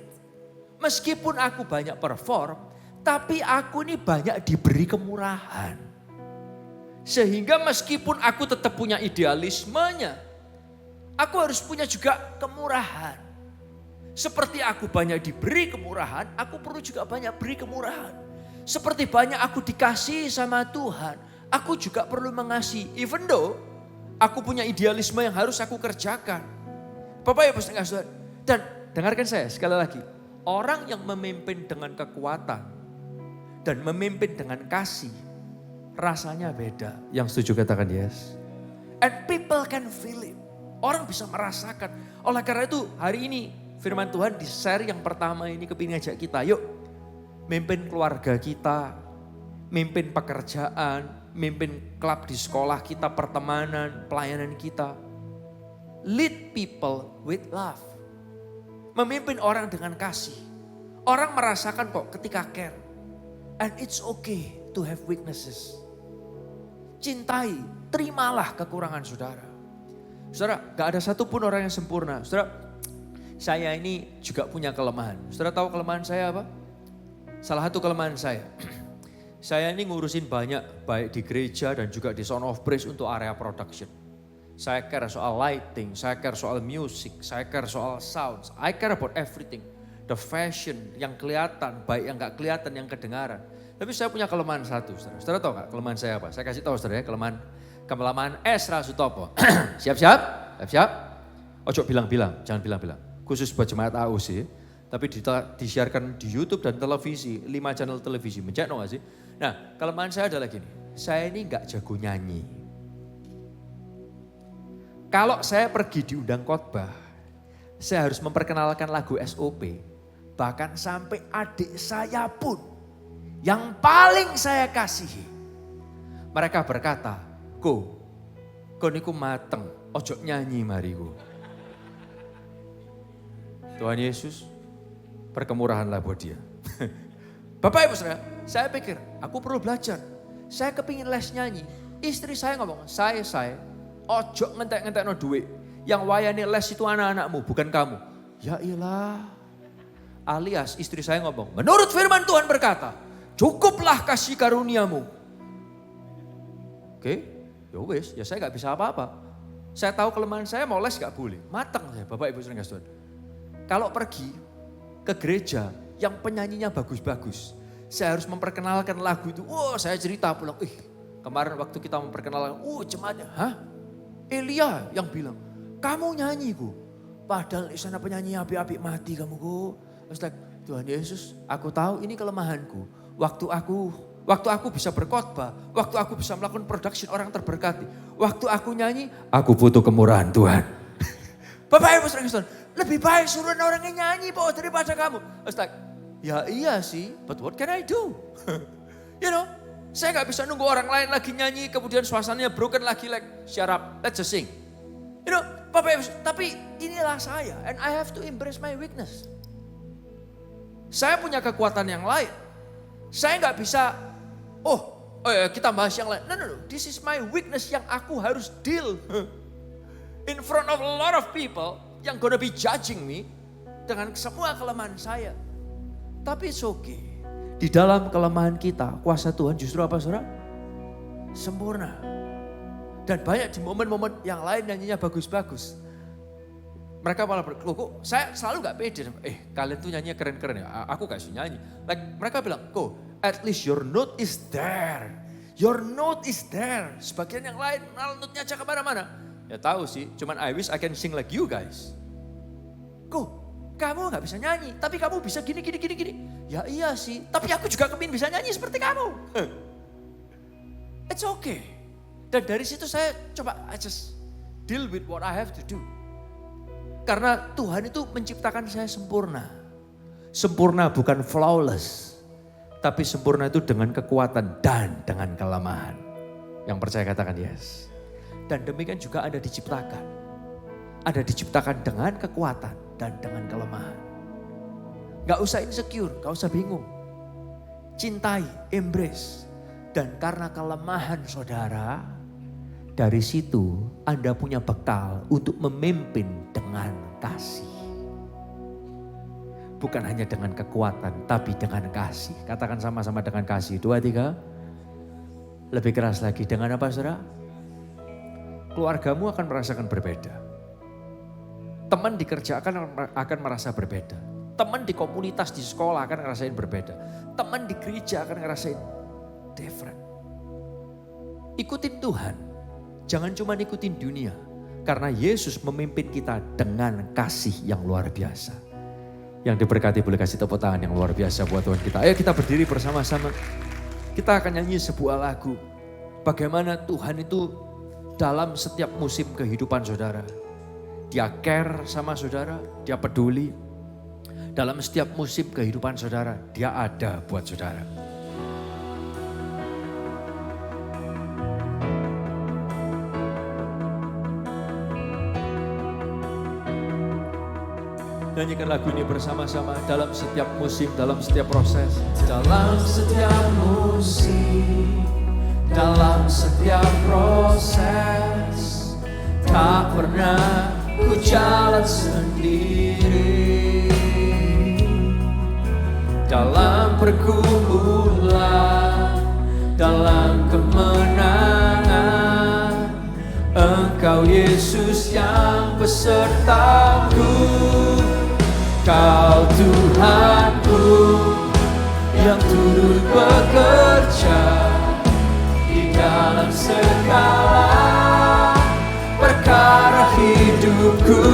Meskipun aku banyak perform, tapi aku ini banyak diberi kemurahan. Sehingga meskipun aku tetap punya idealismenya, aku harus punya juga kemurahan. Seperti aku banyak diberi kemurahan, aku perlu juga banyak beri kemurahan. Seperti banyak aku dikasihi sama Tuhan, aku juga perlu mengasihi. Even though aku punya idealisme yang harus aku kerjakan. Bapak Ibu sekalian, dan dengarkan saya sekali lagi. Orang yang memimpin dengan kekuatan dan memimpin dengan kasih, rasanya beda. Yang setuju katakan yes. And people can feel it. Orang bisa merasakan. Oleh karena itu hari ini firman Tuhan di share yang pertama ini kepingin ngajak kita. Yuk mimpin keluarga kita, mimpin pekerjaan, mimpin klub di sekolah kita, pertemanan, pelayanan kita. Lead people with love. Memimpin orang dengan kasih. Orang merasakan kok ketika care. And it's okay to have weaknesses. Cintai, terimalah kekurangan saudara. Saudara, gak ada satupun orang yang sempurna. Saudara, saya ini juga punya kelemahan. Saudara tahu kelemahan saya apa? Salah satu kelemahan saya ini ngurusin banyak, baik di gereja dan juga di Sound of Praise untuk area production. Saya care soal lighting, saya care soal music, saya care soal sounds. I care about everything. The fashion yang kelihatan, baik yang gak kelihatan, yang kedengaran. Tapi saya punya kelemahan satu, saudara. Saudara tahu gak kelemahan saya apa? Saya kasih tahu saudara ya, kelemahan Esra Sutopo. Siap-siap? Siap-siap? Ojo bilang-bilang, jangan bilang-bilang. Khusus buat jemaat AUC. Tapi disiarkan di YouTube dan televisi, 5 channel televisi. Mencet no gak sih? Nah, kelemahan saya adalah gini. Saya ini gak jago nyanyi. Kalau saya pergi diundang khotbah, saya harus memperkenalkan lagu SOP. Bahkan sampai adik saya pun, yang paling saya kasihi. Mereka berkata, Ko niku mateng, ojo nyanyi mariku. Tuhan Yesus, perkemurahanlah buat dia. Bapak Ibu saudara, saya pikir aku perlu belajar. Saya kepingin les nyanyi. Istri saya ngomong, saya ojo ngentek-ngentek no duit. Yang wayani les itu anak-anakmu, bukan kamu. Ya ilah. Alias istri saya ngomong, menurut firman Tuhan berkata, cukuplah kasih karuniamu. Oke, ya wis, ya saya gak bisa apa-apa. Saya tahu kelemahan saya, mau les gak boleh. Matang saya, Bapak Ibu saudara. Kalau pergi ke gereja yang penyanyinya bagus-bagus, saya harus memperkenalkan lagu itu. Saya cerita pulang, kemarin waktu kita memperkenalkan, jemaatnya, Elia yang bilang, kamu nyanyi ku, padahal di sana penyanyi api-api mati kamu ku. Tuhan Yesus, aku tahu ini kelemahanku. Waktu aku bisa berkhotbah, waktu aku bisa melakukan production orang terberkati, waktu aku nyanyi, aku butuh kemurahan Tuhan. Bapak Ibu saudara, lebih baik suruh orang yang nyanyi Pak daripada kamu. Ya iya sih, but what can I do? You know, saya gak bisa nunggu orang lain lagi nyanyi, kemudian suasananya broken lagi, shut up, let's just sing. You know, Bapak Ibu, tapi inilah saya, and I have to embrace my weakness. Saya punya kekuatan yang lain. Saya gak bisa, kita bahas yang lain. No, this is my weakness yang aku harus deal. In front of a lot of people yang gonna be judging me dengan semua kelemahan saya. Tapi it's okay. Di dalam kelemahan kita, kuasa Tuhan justru apa saudara? Sempurna. Dan banyak di momen-momen yang lain nyanyinya bagus-bagus. Mereka malah kok saya selalu gak pede. Kalian tuh nyanyinya keren-keren ya, aku gak bisa nyanyi. Mereka bilang, kok at least your note is there. Your note is there. Sebagian yang lain, note-nya aja kemana-mana. Ya tahu sih, cuman I wish I can sing like you guys. Kok kamu gak bisa nyanyi, tapi kamu bisa gini. Ya iya sih, tapi aku juga kepingin bisa nyanyi seperti kamu. It's okay. Dan dari situ saya coba I just deal with what I have to do. Karena Tuhan itu menciptakan saya sempurna. Sempurna bukan flawless. Tapi sempurna itu dengan kekuatan dan dengan kelemahan. Yang percaya katakan yes. Dan demikian juga Anda diciptakan. Anda diciptakan dengan kekuatan dan dengan kelemahan. Gak usah insecure, gak usah bingung. Cintai, embrace. Dan karena kelemahan saudara, dari situ Anda punya bekal untuk memimpin dengan kasih. Bukan hanya dengan kekuatan, tapi dengan kasih. Katakan sama-sama dengan kasih. 2, 3. Lebih keras lagi. Dengan apa saudara? Keluargamu akan merasakan berbeda. Teman di kerja akan merasa berbeda. Teman di komunitas, di sekolah akan ngerasain berbeda. Teman di gereja akan ngerasain different. Ikutin Tuhan. Jangan cuma ikutin dunia. Karena Yesus memimpin kita dengan kasih yang luar biasa. Yang diberkati boleh kasih tepuk tangan yang luar biasa buat Tuhan kita. Ayo kita berdiri bersama-sama. Kita akan nyanyi sebuah lagu. Bagaimana Tuhan itu dalam setiap musim kehidupan saudara. Dia care sama saudara, dia peduli. Dalam setiap musim kehidupan saudara, dia ada buat saudara. Nyanyikan lagu ini bersama-sama dalam setiap musim, dalam setiap proses. Dalam setiap musim, dalam setiap proses, tak pernah ku jalan sendiri. Dalam pergumulan, dalam kemenangan, Engkau Yesus yang besertaku. Kau Tuhanku yang turut bekerja di dalam segala perkara hidupku.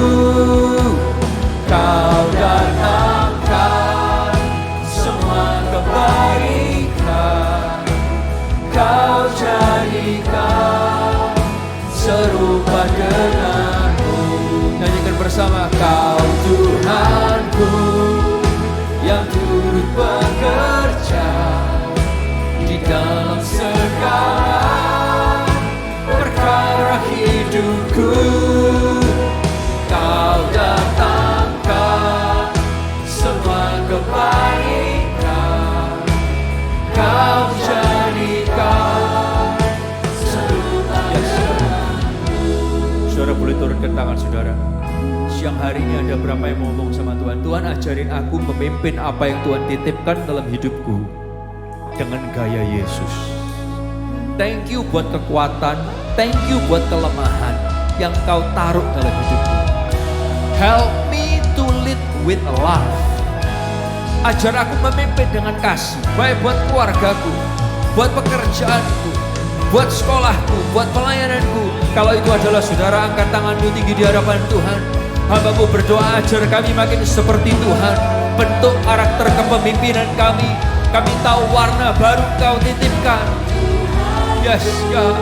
Kau datangkan semua kebaikan. Kau jadikan serupa denganmu. Nyanyikan bersama. Kau Tuhanku yang turut bekerja di dalam segala perkara hidupku. Kau datangkan semua kebaikan. Kau jadikan serupa denganmu. Saudara boleh turunkan tangan saudara. Siang hari ini ada berapa yang mau ngomong sama Tuhan? Tuhan ajarin aku memimpin apa yang Tuhan titipkan dalam hidupku dengan gaya Yesus. Thank you buat kekuatan, thank you buat kelemahan yang kau taruh dalam hidupku. Help me to lead with love. Ajar aku memimpin dengan kasih, baik buat keluargaku, buat pekerjaanku, buat sekolahku, buat pelayananku. Kalau itu adalah saudara, angkat tanganmu tinggi di hadapan Tuhan. Hamba-Mu berdoa ajar kami makin seperti Tuhan. Bentuk karakter kepemimpinan kami. Kami tahu warna baru Kau titipkan. Yes God.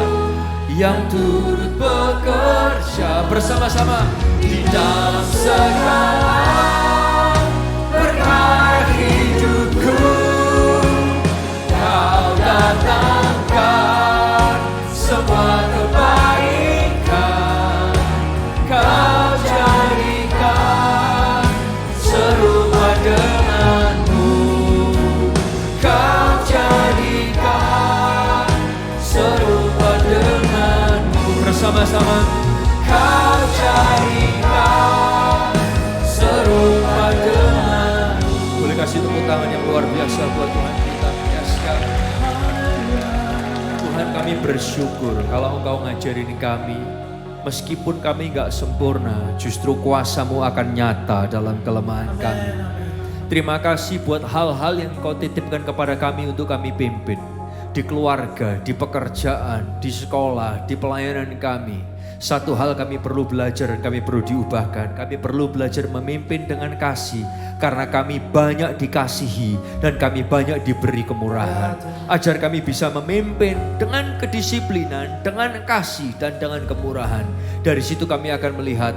Yang turut bekerja bersama-sama di dalam segala perkara hidupku. Kau datangkan semua kebaikan. Kau jadikan serupa denganmu. Kau jadikan serupa denganmu. Bersama-sama. Kau jadikan serupa denganmu. Boleh kasih tepuk tangan yang luar biasa buat Tuhan kita. Tuhan. Tuhan, kami bersyukur kalau Engkau ngajarin kami. Meskipun kami gak sempurna, justru kuasa-Mu akan nyata dalam kelemahan kami. Terima kasih buat hal-hal yang Engkau titipkan kepada kami untuk kami pimpin. Di keluarga, di pekerjaan, di sekolah, di pelayanan kami. Satu hal kami perlu belajar, kami perlu diubahkan. Kami perlu belajar memimpin dengan kasih. Karena kami banyak dikasihi dan kami banyak diberi kemurahan. Ajar kami bisa memimpin dengan kedisiplinan, dengan kasih dan dengan kemurahan. Dari situ kami akan melihat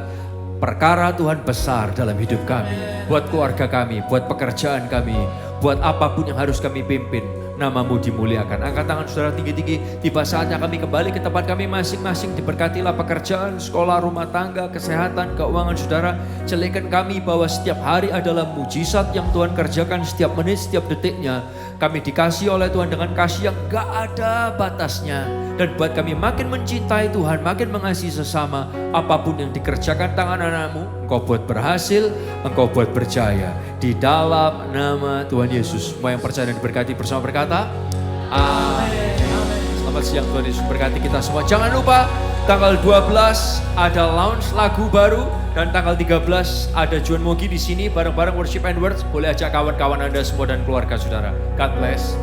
perkara Tuhan besar dalam hidup kami. Buat keluarga kami, buat pekerjaan kami, buat apapun yang harus kami pimpin. Nama-Mu dimuliakan. Angkat tangan saudara tinggi-tinggi. Tiba saatnya kami kembali ke tempat kami masing-masing. Diberkatilah pekerjaan, sekolah, rumah tangga, kesehatan, keuangan saudara. Celikan kami bahwa setiap hari adalah mujizat yang Tuhan kerjakan setiap menit, setiap detiknya. Kami dikasih oleh Tuhan dengan kasih yang gak ada batasnya. Dan buat kami makin mencintai Tuhan, makin mengasihi sesama. Apapun yang dikerjakan tangan anak-Mu, Engkau buat berhasil, Engkau buat berjaya. Di dalam nama Tuhan Yesus. Semua yang percaya dan diberkati bersama berkata, amin. Selamat siang, Tuhan Yesus berkati kita semua. Jangan lupa tanggal 12 ada launch lagu baru. Dan tanggal 13 ada John Mogi di sini bareng-bareng Worship and Words. Boleh ajak kawan-kawan Anda semua dan keluarga saudara. God bless.